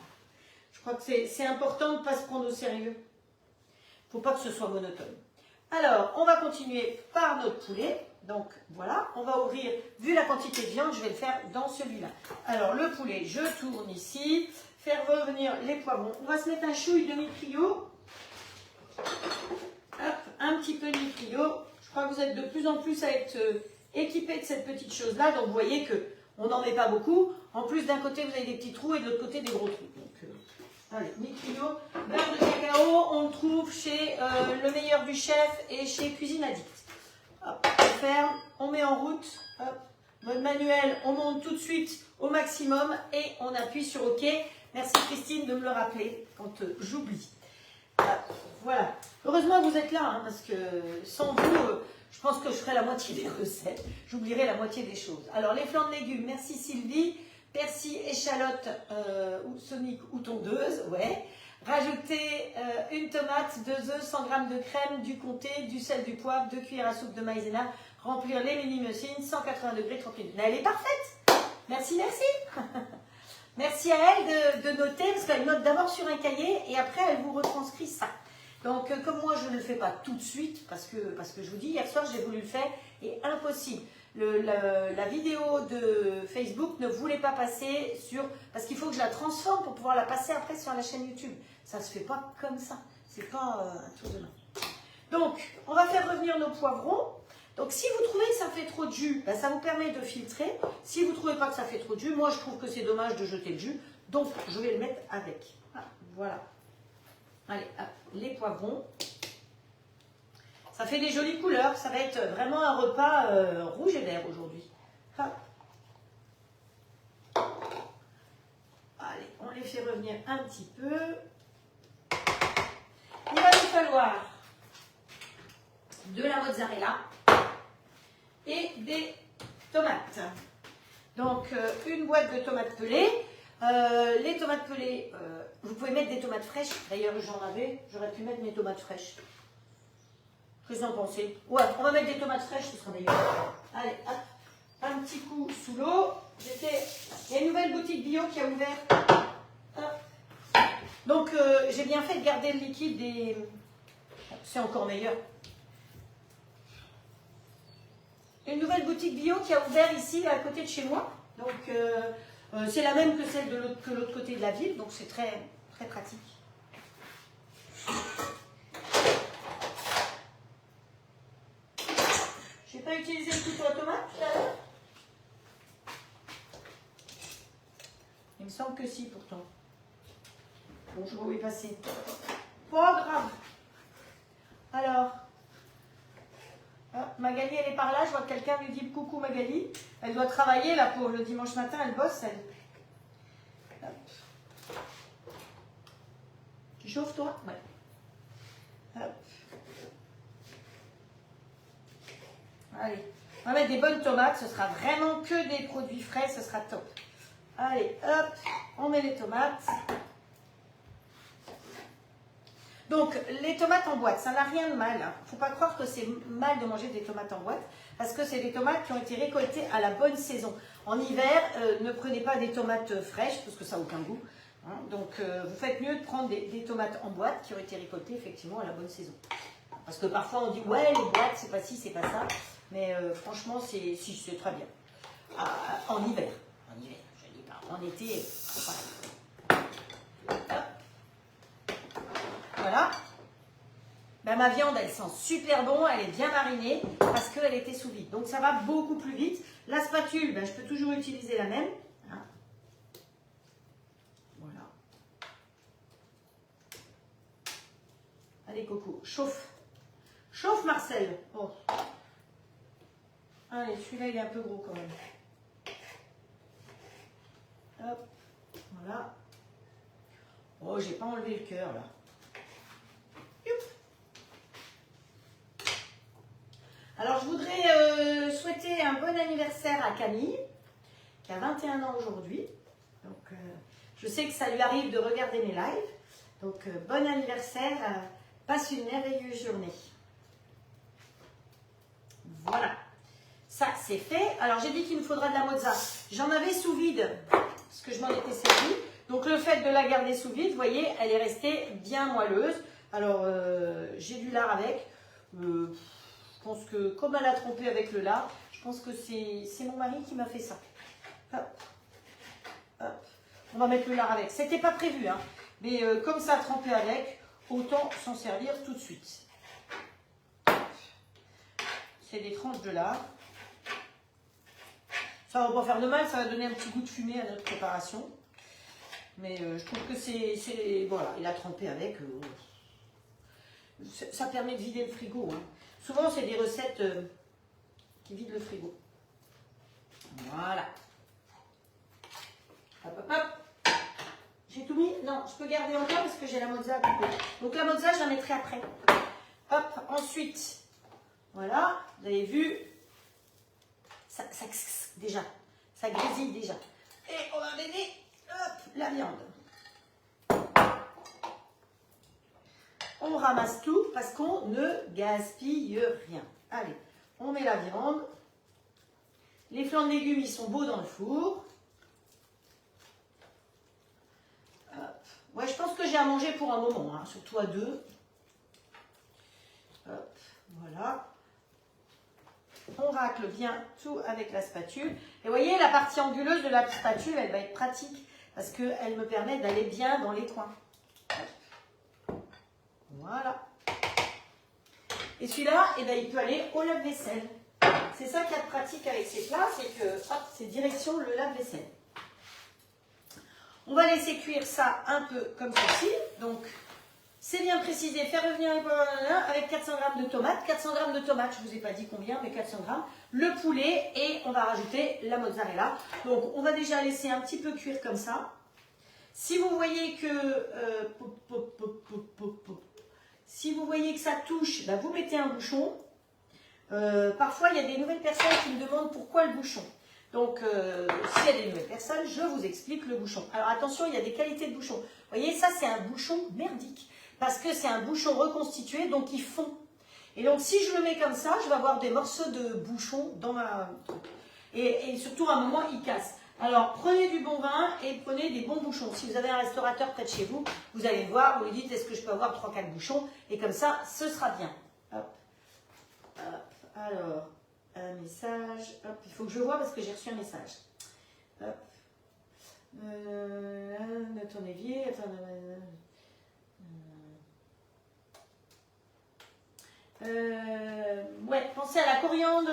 Je crois que c'est important de ne pas se prendre au sérieux. Il ne faut pas que ce soit monotone. Alors, on va continuer par notre poulet. Donc, voilà, on va ouvrir, vu la quantité de viande, je vais le faire dans celui-là. Alors, le poulet, je tourne ici. Faire revenir les poivrons. On va se mettre un chouille de mi-trio. Hop, un petit peu de mi-trio. Je crois que vous êtes de plus en plus à être équipés de cette petite chose-là. Donc, vous voyez qu'on n'en met pas beaucoup. En plus, d'un côté, vous avez des petits trous et de l'autre côté, des gros trous. Donc, allez, mi-trio. Beurre de cacao, on le trouve chez Le Meilleur du Chef et chez Cuisine Addict. Hop, on ferme, on met en route. Hop, mode manuel, on monte tout de suite au maximum et on appuie sur OK. Merci Christine de me le rappeler quand j'oublie. Voilà. Heureusement que vous êtes là, hein, parce que sans vous, je pense que je ferai la moitié des recettes. J'oublierai la moitié des choses. Alors, les flancs de légumes, merci Sylvie. Persil, échalote, ou sonique ou tondeuse, ouais. Rajoutez une tomate, 2 œufs, 100 g de crème, du comté, du sel, du poivre, 2 cuillères à soupe de maïzena. Remplir les mini-muffins, 180 degrés, 30 minutes. Elle est parfaite. Merci, merci. Merci à elle de noter, parce qu'elle note d'abord sur un cahier et après elle vous retranscrit ça. Donc comme moi je ne le fais pas tout de suite, parce que je vous dis, hier soir j'ai voulu le faire et impossible. La vidéo de Facebook ne voulait pas passer parce qu'il faut que je la transforme pour pouvoir la passer après sur la chaîne YouTube. Ça ne se fait pas comme ça, c'est pas un tour de main. Donc on va faire revenir nos poivrons. Donc si vous trouvez que ça fait trop de jus, ben, ça vous permet de filtrer. Si vous ne trouvez pas que ça fait trop de jus, moi je trouve que c'est dommage de jeter le jus. Donc je vais le mettre avec. Ah, voilà. Allez, hop, les poivrons. Ça fait des jolies couleurs. Ça va être vraiment un repas rouge et vert aujourd'hui. Hop. Allez, on les fait revenir un petit peu. Il va nous falloir de la mozzarella et des tomates. Donc, une boîte de tomates pelées. Les tomates pelées, vous pouvez mettre des tomates fraîches. D'ailleurs, j'en avais. J'aurais pu mettre mes tomates fraîches. Qu'est-ce que vous en pensez? Ouais, on va mettre des tomates fraîches, ce sera meilleur. Allez, hop, un petit coup sous l'eau. Il y a une nouvelle boutique bio qui a ouvert. Hop. Donc, j'ai bien fait de garder le liquide c'est encore meilleur. Une nouvelle boutique bio qui a ouvert ici, à côté de chez moi. Donc, c'est la même que celle de l'autre côté de la ville, donc c'est très, très pratique. Je n'ai pas utilisé le couteau à tomate tout à l'heure. Il me semble que si, pourtant. Bon, je vais où est passé. Pas grave. Alors, Magali, elle est par là. Je vois que quelqu'un lui dit coucou Magali. Elle doit travailler là pour le dimanche matin. Elle bosse, elle. Hop. Tu chauffes, toi? Ouais. Hop. Allez. On va mettre des bonnes tomates. Ce sera vraiment que des produits frais. Ce sera top. Allez, hop. On met les tomates. Donc, les tomates en boîte, ça n'a rien de mal. Il ne faut pas croire que c'est mal de manger des tomates en boîte, parce que c'est des tomates qui ont été récoltées à la bonne saison. En hiver, ne prenez pas des tomates fraîches, parce que ça n'a aucun goût. Hein. Donc, vous faites mieux de prendre des tomates en boîte qui ont été récoltées effectivement à la bonne saison. Parce que parfois, on dit, ouais, les boîtes, c'est pas ci, c'est pas ça. Mais franchement, c'est très bien. En hiver. En hiver, je dis pas. En été, voilà. Hop. Voilà. Ben, ma viande, elle sent super bon, elle est bien marinée parce qu'elle était sous vide. Donc ça va beaucoup plus vite. La spatule, ben, je peux toujours utiliser la même. Hein. Voilà. Allez Coco, chauffe. Chauffe Marcel. Oh. Allez, celui-là il est un peu gros quand même. Hop. Voilà. Oh, j'ai pas enlevé le cœur là. Alors, je voudrais souhaiter un bon anniversaire à Camille, qui a 21 ans aujourd'hui. Donc, je sais que ça lui arrive de regarder mes lives. Donc, bon anniversaire, passe une merveilleuse journée. Voilà, ça c'est fait. Alors, j'ai dit qu'il me faudra de la mozza. J'en avais sous vide, parce que je m'en étais servi. Donc, le fait de la garder sous vide, vous voyez, elle est restée bien moelleuse. Alors, j'ai du lard avec. Je pense que comme elle a trempé avec le lard, je pense que c'est mon mari qui m'a fait ça. Hop. Hop. On va mettre le lard avec. C'était pas prévu, hein. Mais comme ça a trempé avec, autant s'en servir tout de suite. C'est des tranches de lard. Ça va pas faire de mal, ça va donner un petit goût de fumée à notre préparation. Mais je trouve que c'est... Voilà, il a trempé avec. Ça permet de vider le frigo, hein. Souvent, c'est des recettes qui vident le frigo. Voilà. Hop, hop, hop. J'ai tout mis. Non, je peux garder encore parce que j'ai la mozza à couper. Donc, la mozza, je la mettrai après. Hop, ensuite, voilà, vous avez vu, ça déjà, ça grésille déjà. Et on va donner, hop, la viande. On ramasse tout parce qu'on ne gaspille rien. Allez, on met la viande. Les flancs de légumes, ils sont beaux dans le four. Hop. Ouais, je pense que j'ai à manger pour un moment, hein, surtout à deux. Hop, voilà. On racle bien tout avec la spatule. Et vous voyez, la partie anguleuse de la spatule, elle va être pratique parce qu'elle me permet d'aller bien dans les coins. Voilà. Et celui-là, eh ben, il peut aller au lave-vaisselle. C'est ça qui est pratique avec ces plats, c'est que hop, c'est direction le lave-vaisselle. On va laisser cuire ça un peu comme ceci. Donc, c'est bien précisé, faire revenir avec 400 g de tomates. 400 g de tomates, je ne vous ai pas dit combien, mais 400 g. Le poulet et on va rajouter la mozzarella. Donc, on va déjà laisser un petit peu cuire comme ça. Si vous voyez que ça touche, bah vous mettez un bouchon. Parfois, il y a des nouvelles personnes qui me demandent pourquoi le bouchon. Donc, s'il y a des nouvelles personnes, je vous explique le bouchon. Alors, attention, il y a des qualités de bouchon. Vous voyez, ça, c'est un bouchon merdique. Parce que c'est un bouchon reconstitué, donc il fond. Et donc, si je le mets comme ça, je vais avoir des morceaux de bouchon dans ma truc. Et surtout, à un moment, il casse. Alors, prenez du bon vin et prenez des bons bouchons. Si vous avez un restaurateur près de chez vous, vous allez le voir, vous lui dites, est-ce que je peux avoir 3-4 bouchons? Et comme ça, ce sera bien. Hop, hop. Alors, un message. Hop, il faut que je vois parce que j'ai reçu un message. Hop. Ton évier. Ouais, pensez à la coriandre.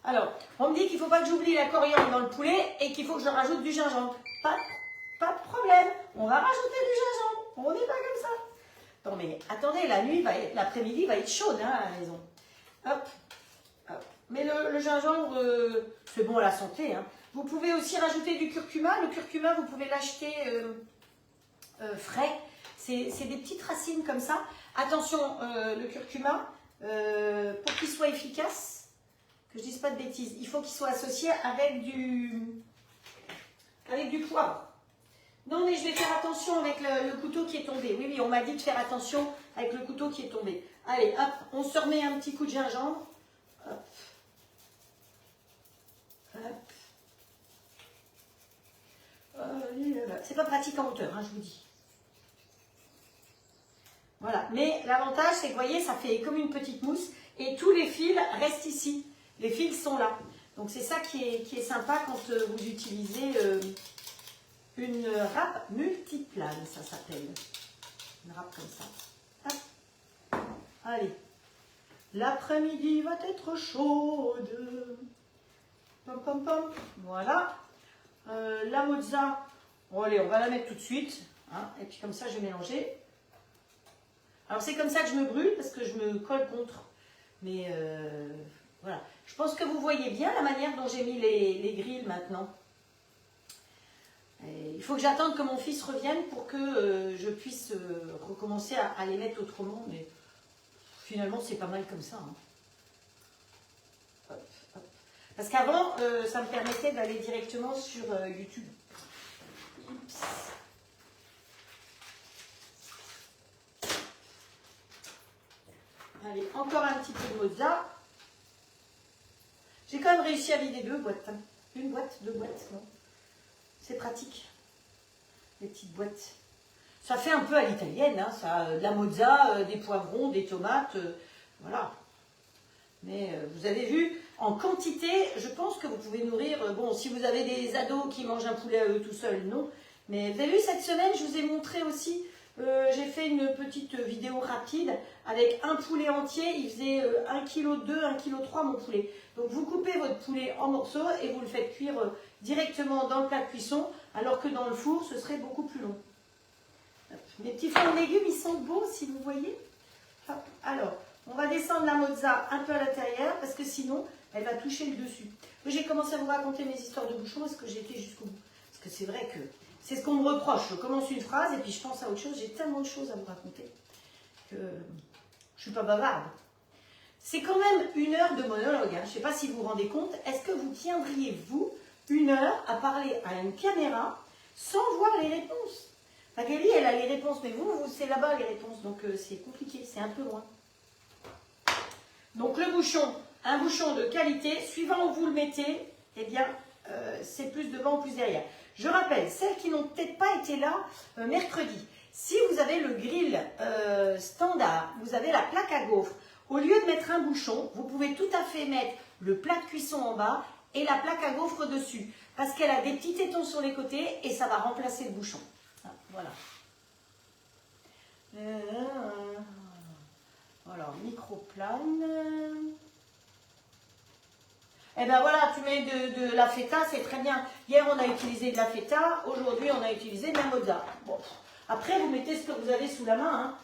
Alors, on me dit qu'il ne faut pas que j'oublie la coriandre dans le poulet et qu'il faut que je rajoute du gingembre. Pas de problème. On va rajouter du gingembre. On n'est pas comme ça. Non mais attendez, la nuit, l'après-midi va être chaude hein, à la maison. Hop, hop. Mais le gingembre, c'est bon à la santé. Hein. Vous pouvez aussi rajouter du curcuma. Le curcuma, vous pouvez l'acheter frais. C'est des petites racines comme ça. Attention, le curcuma, pour qu'il soit efficace, que je ne dise pas de bêtises, il faut qu'il soit associé avec du poivre. Non, mais je vais faire attention avec le couteau qui est tombé. Oui, oui, on m'a dit de faire attention avec le couteau qui est tombé. Allez, hop, on se remet un petit coup de gingembre. Hop. Hop. C'est pas pratique en hauteur, hein, je vous dis. Voilà, mais l'avantage, c'est que vous voyez, ça fait comme une petite mousse et tous les fils restent ici. Les fils sont là. Donc, c'est ça qui est sympa quand vous utilisez une râpe multiplane, ça s'appelle. Une râpe comme ça. Hop. Allez. L'après-midi va être chaude. Pom, pom, pom. Voilà. La mozza, bon, allez, on va la mettre tout de suite. Hein, et puis, comme ça, je vais mélanger. Alors, c'est comme ça que je me brûle parce que je me colle contre. Mais voilà. Je pense que vous voyez bien la manière dont j'ai mis les grilles maintenant. Et il faut que j'attende que mon fils revienne pour que je puisse recommencer à les mettre autrement. Mais finalement, c'est pas mal comme ça. Hein. Hop, hop. Parce qu'avant, ça me permettait d'aller directement sur YouTube. Oups. Allez, encore un petit peu de mozza. J'ai quand même réussi à vider 2 boîtes. Hein. Une boîte, 2 boîtes, non. C'est pratique. Les petites boîtes. Ça fait un peu à l'italienne, hein, ça, de la mozza, des poivrons, des tomates, voilà. Mais vous avez vu, en quantité, je pense que vous pouvez nourrir, bon, si vous avez des ados qui mangent un poulet à eux tout seuls, non. Mais vous avez vu, cette semaine, je vous ai montré aussi, j'ai fait une petite vidéo rapide avec un poulet entier, il faisait 1,2 kg, 1,3 kg mon poulet. Donc vous coupez votre poulet en morceaux et vous le faites cuire directement dans le plat de cuisson, alors que dans le four, ce serait beaucoup plus long. Mes petits fruits et légumes, ils sont beaux, si vous voyez. Alors, on va descendre la mozza un peu à l'intérieur, parce que sinon, elle va toucher le dessus. J'ai commencé à vous raconter mes histoires de bouchons, est-ce que j'ai été jusqu'au bout? Parce que c'est vrai que c'est ce qu'on me reproche. Je commence une phrase et puis je pense à autre chose. J'ai tellement de choses à vous raconter que je ne suis pas bavarde. C'est quand même 1 heure de monologue. Hein. Je ne sais pas si vous vous rendez compte. Est-ce que vous tiendriez, vous, 1 heure à parler à une caméra sans voir les réponses? Magali, elle a les réponses, mais vous c'est là-bas les réponses. Donc c'est compliqué, c'est un peu loin. Donc le bouchon, un bouchon de qualité. Suivant où vous le mettez, eh bien, c'est plus devant ou plus derrière. Je rappelle, celles qui n'ont peut-être pas été là mercredi, si vous avez le grill standard, vous avez la plaque à gaufres, au lieu de mettre un bouchon, vous pouvez tout à fait mettre le plat de cuisson en bas et la plaque à gaufres dessus, parce qu'elle a des petits tétons sur les côtés et ça va remplacer le bouchon. Ah, voilà. Alors, microplane. Eh bien voilà, tu mets de la feta, c'est très bien. Hier, on a utilisé de la feta, aujourd'hui, on a utilisé de la mozza. Bon. Après, vous mettez ce que vous avez sous la main. Hein.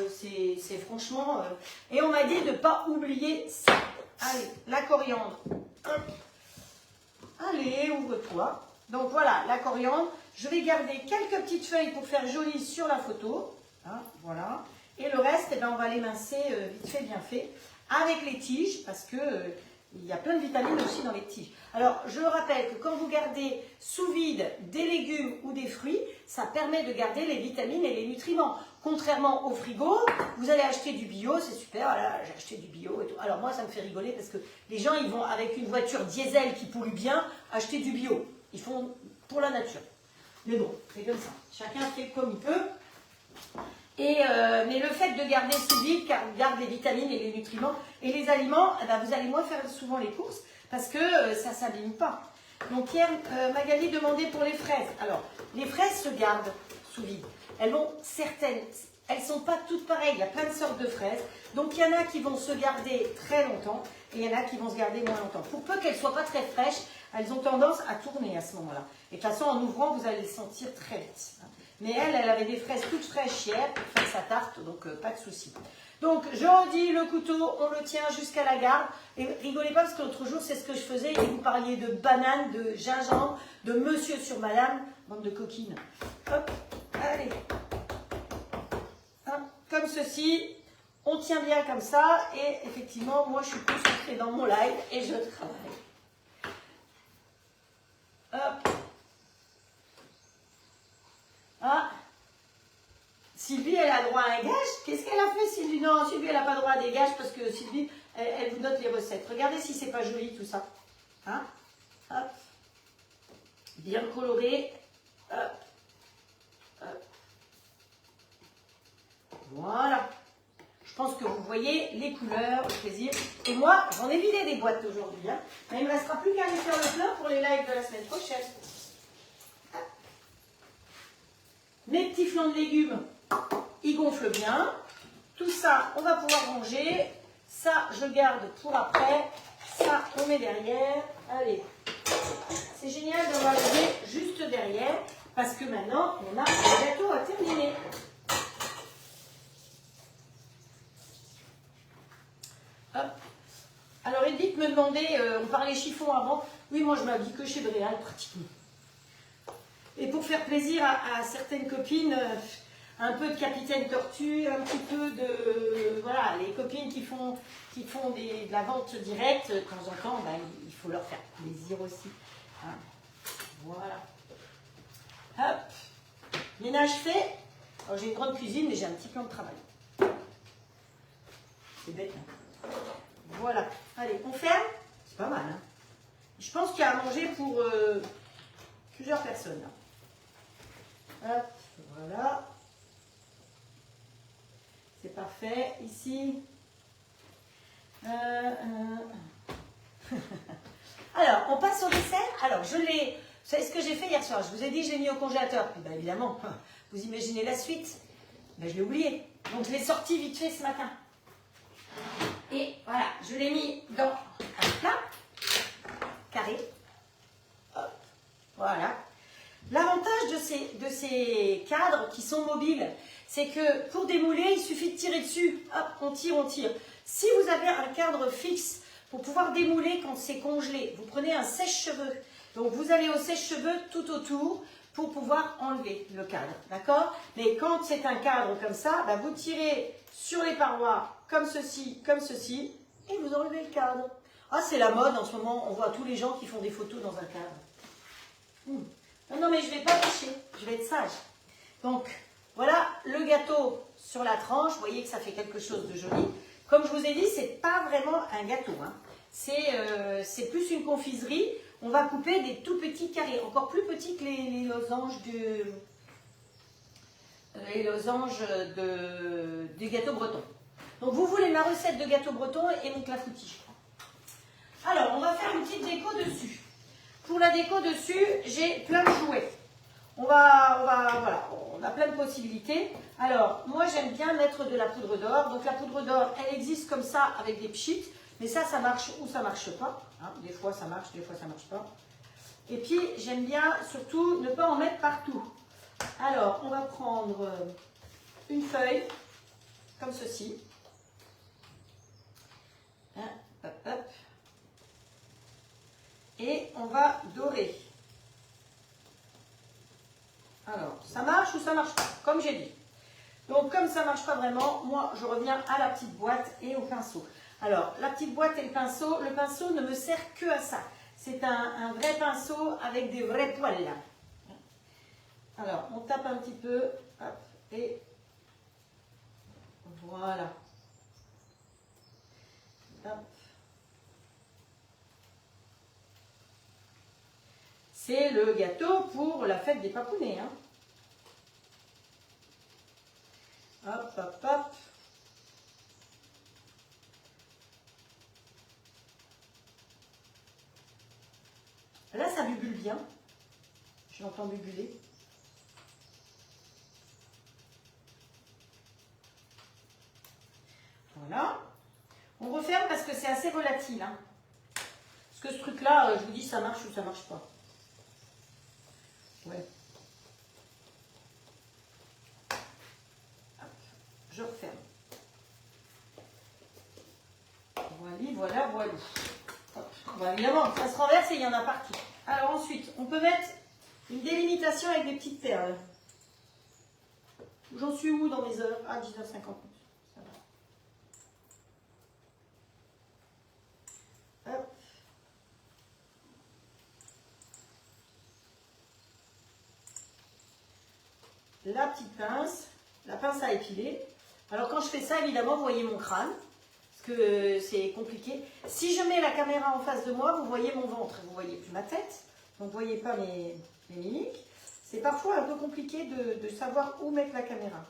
C'est franchement... Et on m'a dit de ne pas oublier ça. Allez, la coriandre. Hop. Allez, ouvre-toi. Donc voilà, la coriandre. Je vais garder quelques petites feuilles pour faire joli sur la photo. Hein, voilà. Et le reste, eh ben, on va l'émincer vite fait, bien fait, avec les tiges, parce que... il y a plein de vitamines aussi dans les tiges. Alors, je rappelle que quand vous gardez sous vide des légumes ou des fruits, ça permet de garder les vitamines et les nutriments. Contrairement au frigo, vous allez acheter du bio, c'est super, voilà, j'ai acheté du bio et tout. Alors moi, ça me fait rigoler parce que les gens, ils vont avec une voiture diesel qui pollue bien, acheter du bio. Ils font pour la nature. Mais bon, c'est comme ça. Chacun fait comme il peut. Mais le fait de garder sous vide, garde les vitamines et les nutriments et les aliments, eh ben, vous allez moins faire souvent les courses parce que ça ne s'abîme pas. Donc hier, Magali demandait pour les fraises. Alors, les fraises se gardent sous vide. Elles vont certaines, elles ne sont pas toutes pareilles. Il y a plein de sortes de fraises. Donc il y en a qui vont se garder très longtemps et il y en a qui vont se garder moins longtemps. Pour peu qu'elles ne soient pas très fraîches, elles ont tendance à tourner à ce moment-là. Et de toute façon, en ouvrant, vous allez les sentir très vite. Mais elle avait des fraises toutes fraîches hier pour faire sa tarte, donc pas de souci. Donc, je redis, le couteau, on le tient jusqu'à la garde. Et rigolez pas, parce que l'autre jour, c'est ce que je faisais. Et vous parliez de banane, de gingembre, de monsieur sur madame. Bande de coquines. Hop, allez. Hein, comme ceci. On tient bien comme ça. Et effectivement, moi, je suis concentrée dans mon live et je travaille. Hop. Ah. Sylvie, elle a droit à un gage. Qu'est-ce qu'elle a fait, Sylvie? Non, Sylvie, elle n'a pas droit à des gages parce que Sylvie, elle vous note les recettes. Regardez si c'est pas joli tout ça. Hein? Hop. Bien coloré. Hop. Hop. Voilà. Je pense que vous voyez les couleurs, le plaisir. Et moi, j'en ai vidé des boîtes aujourd'hui. Hein. Mais il ne me restera plus qu'à aller faire le plein pour les lives de la semaine prochaine. Hop. Mes petits flancs de légumes. Il gonfle bien. Tout ça, on va pouvoir ranger. Ça, je garde pour après. Ça, on met derrière. Allez. C'est génial de rajouter juste derrière parce que maintenant, on a le gâteau à terminer. Hop. Alors, Edith me demandait, on parlait chiffon avant. Oui, moi, je m'habille que chez Bréal, pratiquement. Et pour faire plaisir à certaines copines... un peu de Capitaine Tortue, un petit peu de... Voilà, les copines qui font de la vente directe, de temps en temps, ben, il faut leur faire plaisir aussi. Hein. Voilà. Hop. Ménage fait. Alors, j'ai une grande cuisine, mais j'ai un petit plan de travail. C'est bête, hein. Voilà. Allez, on ferme. C'est pas mal, hein. Je pense qu'il y a à manger pour plusieurs personnes. Hop, voilà. C'est parfait. Ici. Alors, on passe au dessert. Alors, je l'ai... Vous savez ce que j'ai fait hier soir? Je vous ai dit, je l'ai mis au congélateur. Puis, ben, évidemment, vous imaginez la suite. Ben, je l'ai oublié. Donc, je l'ai sorti vite fait ce matin. Et voilà, je l'ai mis dans un plat carré. Hop, voilà. L'avantage de ces cadres qui sont mobiles, c'est que pour démouler, il suffit de tirer dessus. Hop, on tire, on tire. Si vous avez un cadre fixe pour pouvoir démouler quand c'est congelé, vous prenez un sèche-cheveux. Donc, vous allez au sèche-cheveux tout autour pour pouvoir enlever le cadre. D'accord? Mais quand c'est un cadre comme ça, bah, vous tirez sur les parois comme ceci, et vous enlevez le cadre. Ah, c'est la mode en ce moment. On voit tous les gens qui font des photos dans un cadre. Non, mais je ne vais pas tricher. Je vais être sage. Donc, voilà le gâteau sur la tranche. Vous voyez que ça fait quelque chose de joli. Comme je vous ai dit, ce n'est pas vraiment un gâteau. Hein. C'est plus une confiserie. On va couper des tout petits carrés, encore plus petits que les losanges du gâteau breton. Donc, vous voulez ma recette de gâteau breton et mon clafoutis. Alors, on va faire une petite déco dessus. Pour la déco dessus, j'ai plein de jouets. On a plein de possibilités. Alors, moi, j'aime bien mettre de la poudre d'or. Donc, la poudre d'or, elle existe comme ça avec des pchites. Mais ça marche ou ça marche pas. Hein, des fois, ça marche, des fois, ça marche pas. Et puis, j'aime bien surtout ne pas en mettre partout. Alors, on va prendre une feuille, comme ceci. Hein, hop, hop. Et on va dorer. Alors, ça marche ou ça marche pas, comme j'ai dit. Donc, comme ça ne marche pas vraiment, moi, je reviens à la petite boîte et au pinceau. Alors, la petite boîte et le pinceau ne me sert que à ça. C'est un vrai pinceau avec des vrais poils là. Alors, on tape un petit peu, hop, et voilà. Hop. C'est le gâteau pour la fête des papounets. Hein. Hop, hop, hop. Là, ça bubule bien. Je l'entends bubuler. Voilà. On referme parce que c'est assez volatile. Hein. Parce que ce truc-là, je vous dis, ça marche ou ça marche pas. Ouais. Hop, je referme. Voilà. Hop. Bon, évidemment, ça se renverse et il y en a partout. Alors ensuite, on peut mettre une délimitation avec des petites perles. J'en suis où dans mes heures? Ah, 19h50. Ça va. Hop. La petite pince, la pince à épiler. Alors quand je fais ça, évidemment, vous voyez mon crâne, parce que c'est compliqué. Si je mets la caméra en face de moi, vous voyez mon ventre, vous voyez plus ma tête, donc vous ne voyez pas mes mimiques. C'est parfois un peu compliqué de savoir où mettre la caméra.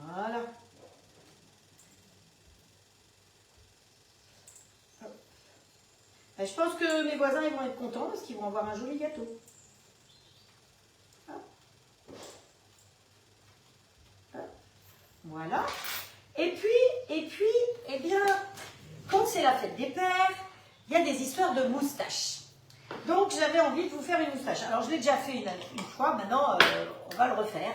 Voilà. Je pense que mes voisins ils vont être contents parce qu'ils vont avoir un joli gâteau. Voilà. Et puis, eh bien, quand c'est la fête des pères, il y a des histoires de moustaches. Donc, j'avais envie de vous faire une moustache. Alors, je l'ai déjà fait une fois, maintenant, on va le refaire.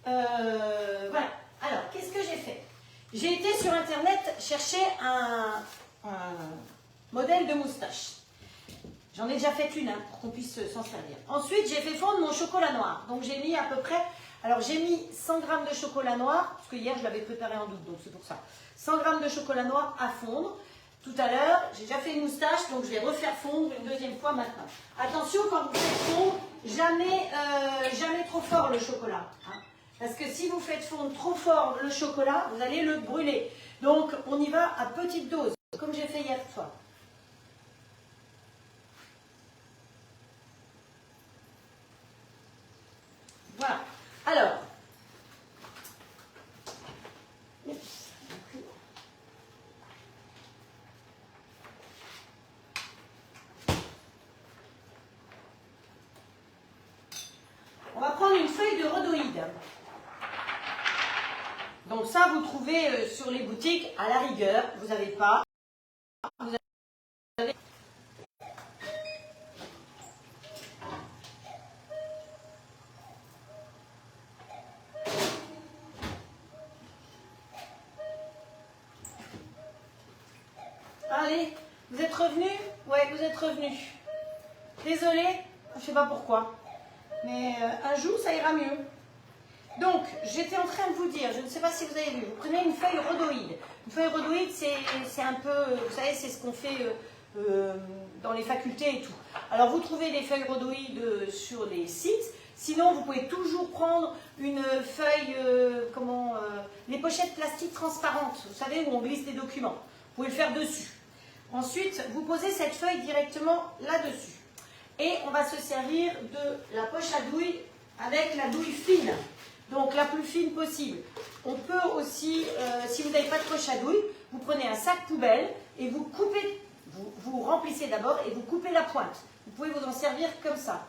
Voilà. Alors, qu'est-ce que j'ai fait? J'ai été sur Internet chercher un modèle de moustache. J'en ai déjà fait une hein, pour qu'on puisse s'en servir. Ensuite, j'ai fait fondre mon chocolat noir. Donc, j'ai mis à peu près... Alors, j'ai mis 100 g de chocolat noir, parce que hier, je l'avais préparé en double, donc c'est pour ça. 100 g de chocolat noir à fondre. Tout à l'heure, j'ai déjà fait une moustache, donc je vais refaire fondre une deuxième fois maintenant. Attention, quand vous faites fondre, jamais trop fort le chocolat. Hein, parce que si vous faites fondre trop fort le chocolat, vous allez le brûler. Donc, on y va à petite dose, comme j'ai fait hier soir. Voilà. Alors, on va prendre une feuille de rhodoïde. Donc ça, vous trouvez sur les boutiques, à la rigueur, vous n'avez pas. Vous avez... Allez, vous êtes revenus? Ouais, vous êtes revenus. Désolée, je ne sais pas pourquoi. Mais un jour, ça ira mieux. Donc, j'étais en train de vous dire, je ne sais pas si vous avez vu, vous prenez une feuille rhodoïde. Une feuille rhodoïde, c'est un peu, vous savez, c'est ce qu'on fait dans les facultés et tout. Alors, vous trouvez des feuilles rhodoïdes sur les sites. Sinon, vous pouvez toujours prendre une feuille, les pochettes plastiques transparentes, vous savez, où on glisse des documents. Vous pouvez le faire dessus. Ensuite, vous posez cette feuille directement là-dessus. Et on va se servir de la poche à douille avec la douille fine. Donc la plus fine possible. On peut aussi, si vous n'avez pas de poche à douille, vous prenez un sac poubelle et vous coupez, vous remplissez d'abord et vous coupez la pointe. Vous pouvez vous en servir comme ça.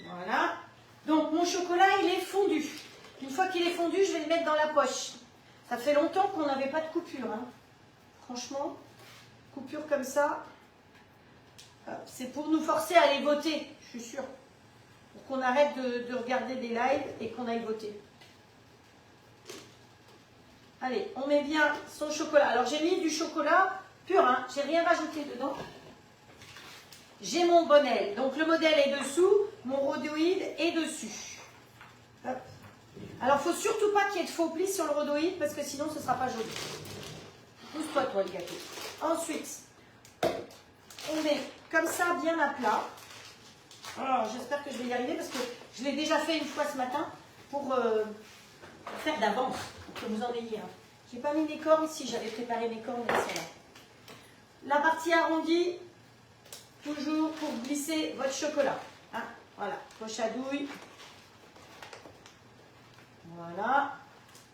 Voilà. Donc mon chocolat, il est fondu. Une fois qu'il est fondu, je vais le mettre dans la poche. Ça fait longtemps qu'on n'avait pas de coupure. Hein. Franchement, coupure comme ça, c'est pour nous forcer à aller voter, je suis sûre. Pour qu'on arrête de regarder des lives et qu'on aille voter. Allez, on met bien son chocolat. Alors j'ai mis du chocolat pur, hein. J'ai rien rajouté dedans. J'ai mon bonnel. Donc le modèle est dessous, mon rhodoïde est dessus. Hop. Alors il ne faut surtout pas qu'il y ait de faux plis sur le rhodoïde parce que sinon ce ne sera pas joli. Pousse-toi, toi, le gâteau. Ensuite, on met comme ça bien à plat. Alors, j'espère que je vais y arriver parce que je l'ai déjà fait une fois ce matin pour faire d'avance, pour que vous en ayez un. J'ai pas mis mes cornes, si j'avais préparé mes cornes, elles sont là. La partie arrondie, toujours pour glisser votre chocolat. Hein, voilà, poche à douille. Voilà.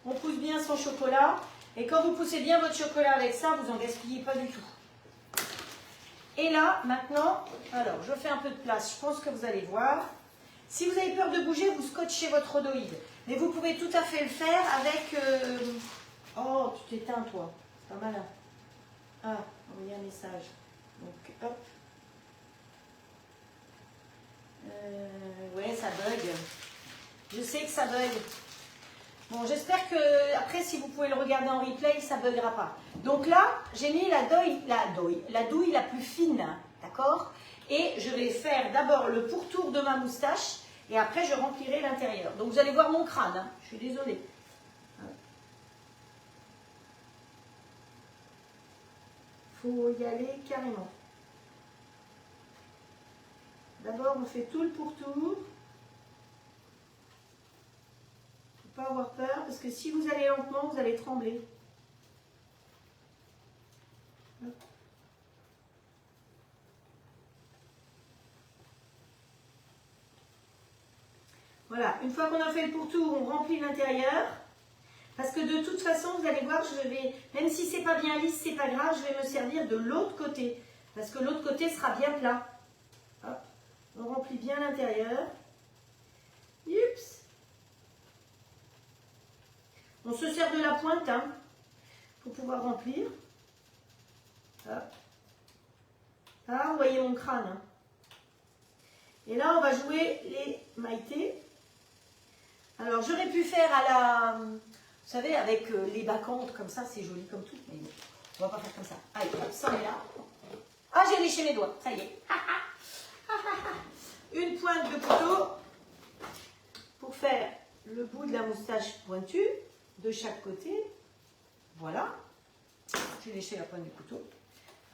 On pousse bien son chocolat. Et quand vous poussez bien votre chocolat avec ça, vous n'en gaspillez pas du tout. Et là, maintenant, alors je fais un peu de place, je pense que vous allez voir. Si vous avez peur de bouger, vous scotchez votre rhodoïde. Mais vous pouvez tout à fait le faire avec... Oh, tu t'éteins toi, c'est pas malin. Ah, envoyer un message. Donc, hop. Ouais, ça bug. Je sais que ça bug. Bon, j'espère que, après, si vous pouvez le regarder en replay, ça ne buggera pas. Donc là, j'ai mis la douille la plus fine, d'accord? Et je vais faire d'abord le pourtour de ma moustache, et après, je remplirai l'intérieur. Donc, vous allez voir mon crâne, hein. Je suis désolée. Il faut y aller carrément. D'abord, on fait tout le pourtour. Pas avoir peur, parce que si vous allez lentement, vous allez trembler. Voilà, une fois qu'on a fait le pourtour, on remplit l'intérieur. Parce que de toute façon, vous allez voir, je vais, même si c'est pas bien lisse, c'est pas grave, je vais me servir de l'autre côté. Parce que l'autre côté sera bien plat. Hop, on remplit bien l'intérieur. Oups. On se sert de la pointe hein, pour pouvoir remplir. Hop. Ah, vous voyez mon crâne. Hein. Et là, on va jouer les maïtés. Alors, j'aurais pu faire à la... Vous savez, avec les bacchantes, comme ça, c'est joli comme tout. Mais bon, on va pas faire comme ça. Allez, hop, ça, on est là. Ah, j'ai léché mes doigts. Ça y est. Une pointe de couteau pour faire le bout de la moustache pointue de chaque côté. Voilà. J'ai léché la pointe du couteau.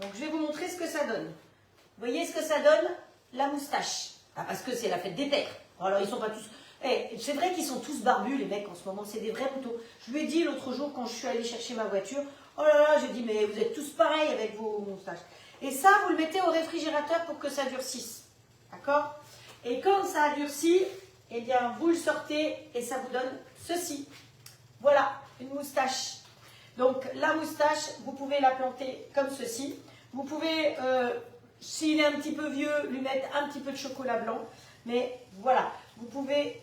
Donc, je vais vous montrer ce que ça donne. Vous voyez ce que ça donne? La moustache. Ah, parce que c'est la fête des pères. Alors, ils sont pas tous... Eh, c'est vrai qu'ils sont tous barbus, les mecs, en ce moment. C'est des vrais moutons. Je lui ai dit l'autre jour, quand je suis allée chercher ma voiture, oh là là, j'ai dit, mais vous êtes tous pareils avec vos moustaches. Et ça, vous le mettez au réfrigérateur pour que ça durcisse. D'accord? Et quand ça a durci, eh bien, vous le sortez et ça vous donne ceci. Voilà, une moustache. Donc, la moustache, vous pouvez la planter comme ceci. Vous pouvez, s'il est un petit peu vieux, lui mettre un petit peu de chocolat blanc. Mais voilà, vous pouvez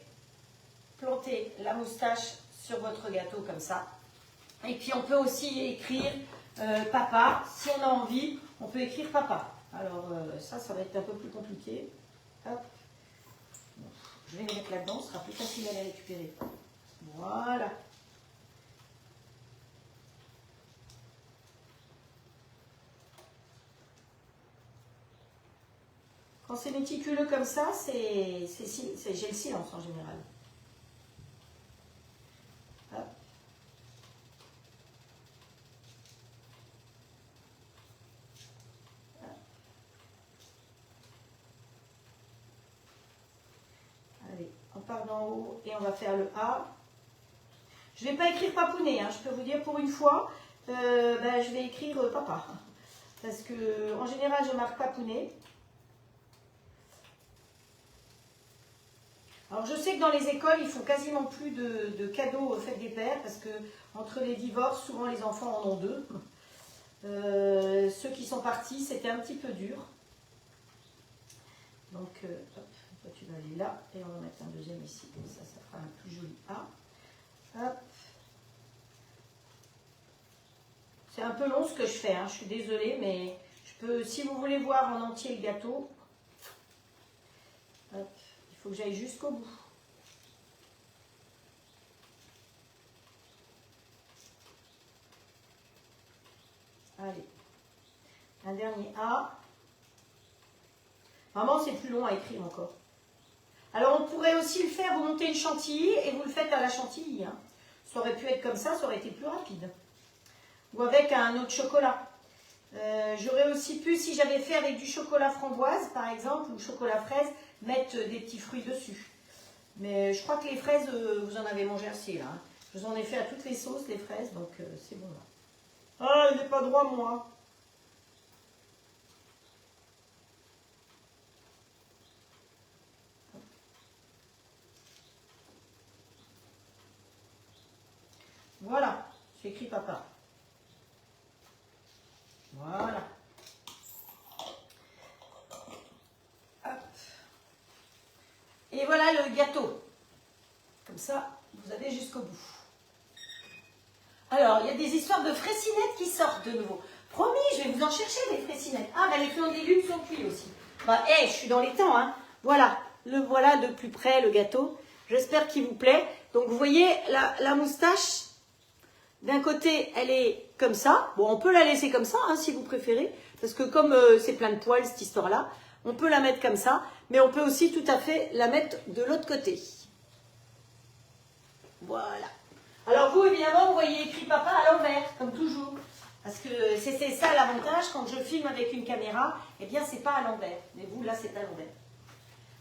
planter la moustache sur votre gâteau comme ça. Et puis, on peut aussi écrire papa. Si on a envie, on peut écrire papa. Alors, ça va être un peu plus compliqué. Hop. Je vais les mettre là-dedans, ce sera plus facile à les récupérer. Voilà. Quand c'est méticuleux comme ça, j'ai le silence en général. Hop. Allez, on part d'en haut et on va faire le A. Je ne vais pas écrire papounet, hein, je peux vous dire pour une fois, je vais écrire papa. Parce que en général, je marque papounet. Alors je sais que dans les écoles, ils font quasiment plus de cadeaux fête des pères parce que entre les divorces, souvent les enfants en ont deux. Ceux qui sont partis, c'était un petit peu dur. Donc, hop, toi tu vas aller là et on va mettre un deuxième ici. Comme ça fera un plus joli A. Hop. C'est un peu long ce que je fais, hein, je suis désolée, mais je peux, si vous voulez voir en entier le gâteau, hop. Il faut que j'aille jusqu'au bout. Allez. Un dernier A. Vraiment, c'est plus long à écrire encore. Alors, on pourrait aussi le faire, vous montez une chantilly et vous le faites à la chantilly. Hein. Ça aurait pu être comme ça aurait été plus rapide. Ou avec un autre chocolat. J'aurais aussi pu, si j'avais fait avec du chocolat framboise, par exemple, ou chocolat fraise, mettre des petits fruits dessus. Mais je crois que les fraises, vous en avez mangé assez là. Hein. Je vous en ai fait à toutes les sauces, les fraises, donc c'est bon là. Ah, il n'est pas droit, moi. Voilà, j'ai écrit papa. Voilà. Hop. Et voilà le gâteau. Comme ça, vous allez jusqu'au bout. Alors, il y a des histoires de fraisinettes qui sortent de nouveau. Promis, je vais vous en chercher des fraisinettes. Ah, bah, les flans de légumes sont cuits aussi. Bah, je suis dans les temps, hein. Voilà, le voilà de plus près, le gâteau. J'espère qu'il vous plaît. Donc, vous voyez, la moustache, d'un côté, elle est comme ça. Bon, on peut la laisser comme ça, hein, si vous préférez. Parce que comme c'est plein de poils, cette histoire-là, on peut la mettre comme ça. Mais on peut aussi tout à fait la mettre de l'autre côté. Voilà. Alors vous, évidemment, vous voyez écrit papa à l'envers, comme toujours. Parce que c'est ça l'avantage, quand je filme avec une caméra, eh bien, c'est pas à l'envers. Mais vous, là, c'est à l'envers.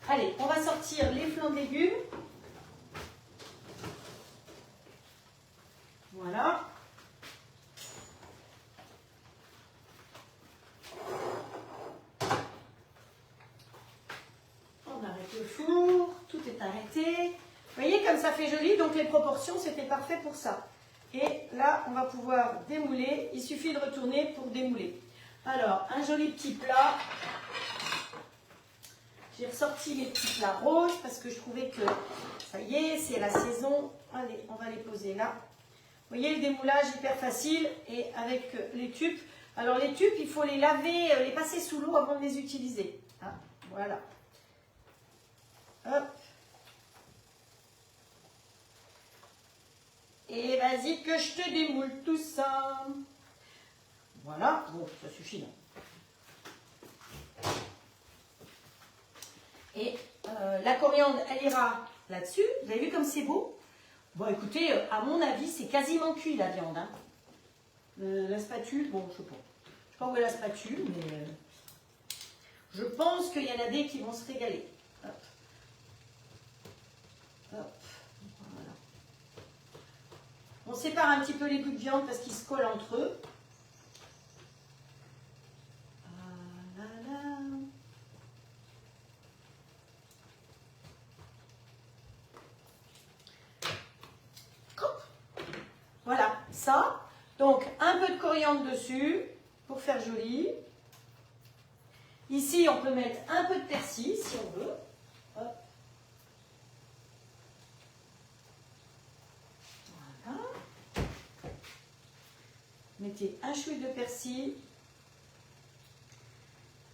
Allez, on va sortir les flancs de légumes. Voilà. On arrête le four, tout est arrêté. Vous voyez comme ça fait joli, donc les proportions, c'était parfait pour ça. Et là, on va pouvoir démouler. Il suffit de retourner pour démouler. Alors, un joli petit plat. J'ai ressorti les petits plats roses parce que je trouvais que, ça y est, c'est la saison. Allez, on va les poser là. Vous voyez, le démoulage hyper facile et avec les tubes. Alors, les tubes, il faut les laver, les passer sous l'eau avant de les utiliser. Ah, voilà. Hop. Et vas-y que je te démoule tout ça. Voilà, bon, ça suffit là. Et la coriandre, elle ira là-dessus. Vous avez vu comme c'est beau? Bon, écoutez, à mon avis, c'est quasiment cuit la viande. Hein. La spatule, bon, je sais pas. Je sais pas où est la spatule, mais je pense qu'il y en a des qui vont se régaler. Hop. Hop. Voilà. On sépare un petit peu les bouts de viande parce qu'ils se collent entre eux. Voilà. Voilà, ça. Donc, un peu de coriandre dessus pour faire joli. Ici, on peut mettre un peu de persil si on veut. Hop. Voilà. Mettez un chouïa de persil.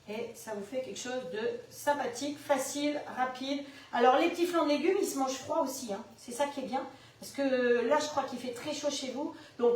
Et ça vous fait quelque chose de sympathique, facile, rapide. Alors, les petits flancs de légumes, ils se mangent froid aussi. Hein. C'est ça qui est bien. Parce que là, je crois qu'il fait très chaud chez vous. Donc,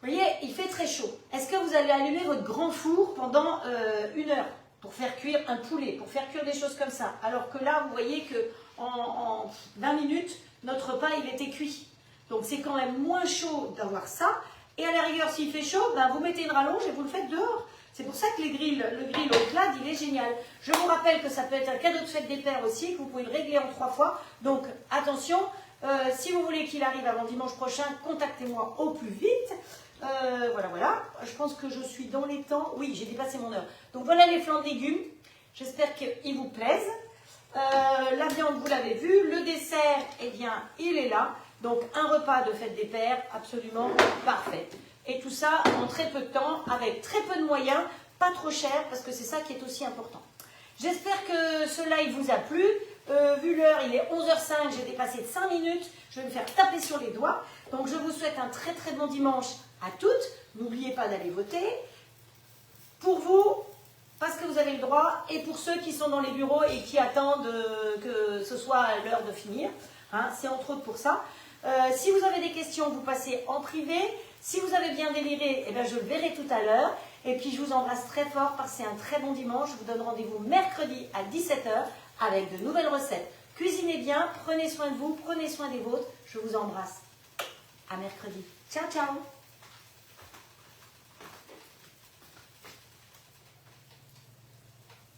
vous voyez, il fait très chaud. Est-ce que vous allez allumer votre grand four pendant 1 heure pour faire cuire un poulet, pour faire cuire des choses comme ça? Alors que là, vous voyez qu'en 20 minutes, notre repas, il était cuit. Donc, c'est quand même moins chaud d'avoir ça. Et à la rigueur, s'il fait chaud, ben, vous mettez une rallonge et vous le faites dehors. C'est pour ça que le grill au plat, il est génial. Je vous rappelle que ça peut être un cadeau de fête des pères aussi, que vous pouvez le régler en 3 fois. Donc, attention. Si vous voulez qu'il arrive avant dimanche prochain, contactez-moi au plus vite. Voilà. Je pense que je suis dans les temps. Oui, j'ai dépassé mon heure. Donc voilà les flancs de légumes. J'espère qu'ils vous plaisent. La viande, vous l'avez vu. Le dessert, eh bien, il est là. Donc un repas de fête des pères absolument parfait. Et tout ça en très peu de temps, avec très peu de moyens, pas trop cher, parce que c'est ça qui est aussi important. J'espère que ce live vous a plu. Vu l'heure, il est 11h05, j'ai dépassé de 5 minutes. Je vais me faire taper sur les doigts. Donc, je vous souhaite un très très bon dimanche à toutes. N'oubliez pas d'aller voter. Pour vous, parce que vous avez le droit, et pour ceux qui sont dans les bureaux et qui attendent que ce soit l'heure de finir. Hein, c'est entre autres pour ça. Si vous avez des questions, vous passez en privé. Si vous avez bien déliré, eh bien, je le verrai tout à l'heure. Et puis, je vous embrasse très fort. Passez un très bon dimanche. Je vous donne rendez-vous mercredi à 17h. Avec de nouvelles recettes. Cuisinez bien, prenez soin de vous, prenez soin des vôtres. Je vous embrasse. À mercredi. Ciao, ciao.